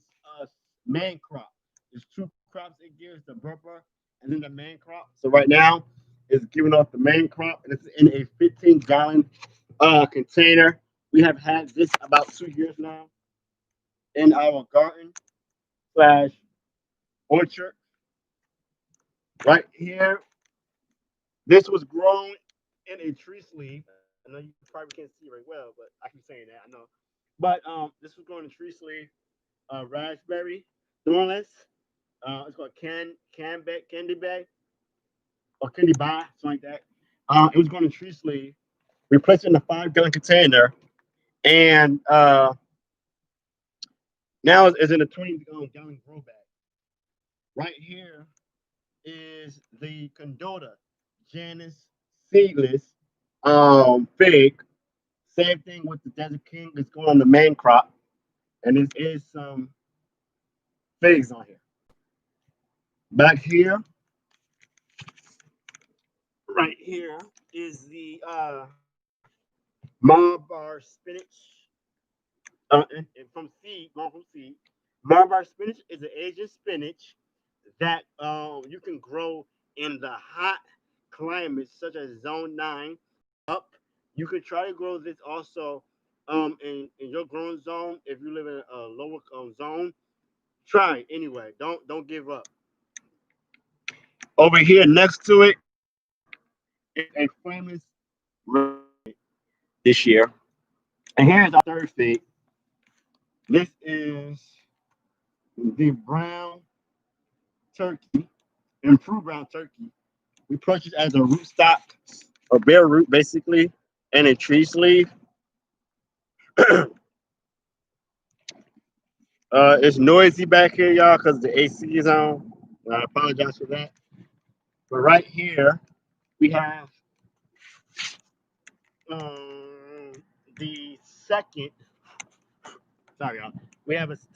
main crop. There's two crops it gives, the burper and then the main crop. So right now, it's giving off the main crop, and it's in a 15-gallon container. We have had this about 2 years now in our garden / orchard. Right here, this was grown in a tree sleeve. I know you probably can't see very well, but I keep saying that. I know. But this was grown in tree sleeve, raspberry, thornless. It's called candy bag or candy bar, something like that. It was grown in tree sleeve. We placed it in a 5-gallon container, and now it's in a 20-gallon grow bag. Right here is the Condota Janus seedless fig. Same thing with the Desert King. It's going on the main crop, and there is some figs on here. Back here, right here is the Malabar spinach. And from seed, going from seed. Malabar spinach is an Asian spinach that you can grow in the hot climates such as Zone 9 up. You can try to grow this also in your growing zone if you live in a lower zone. Try it anyway. Don't give up. Over here next to it is a famous this year. And here's our third fig. This is the brown turkey, improved brown turkey. We purchased as a rootstock or bare root, basically, and a tree sleeve. It's noisy back here, y'all, because the AC is on. I apologize for that. But right here, we have the second. Sorry, y'all. We have a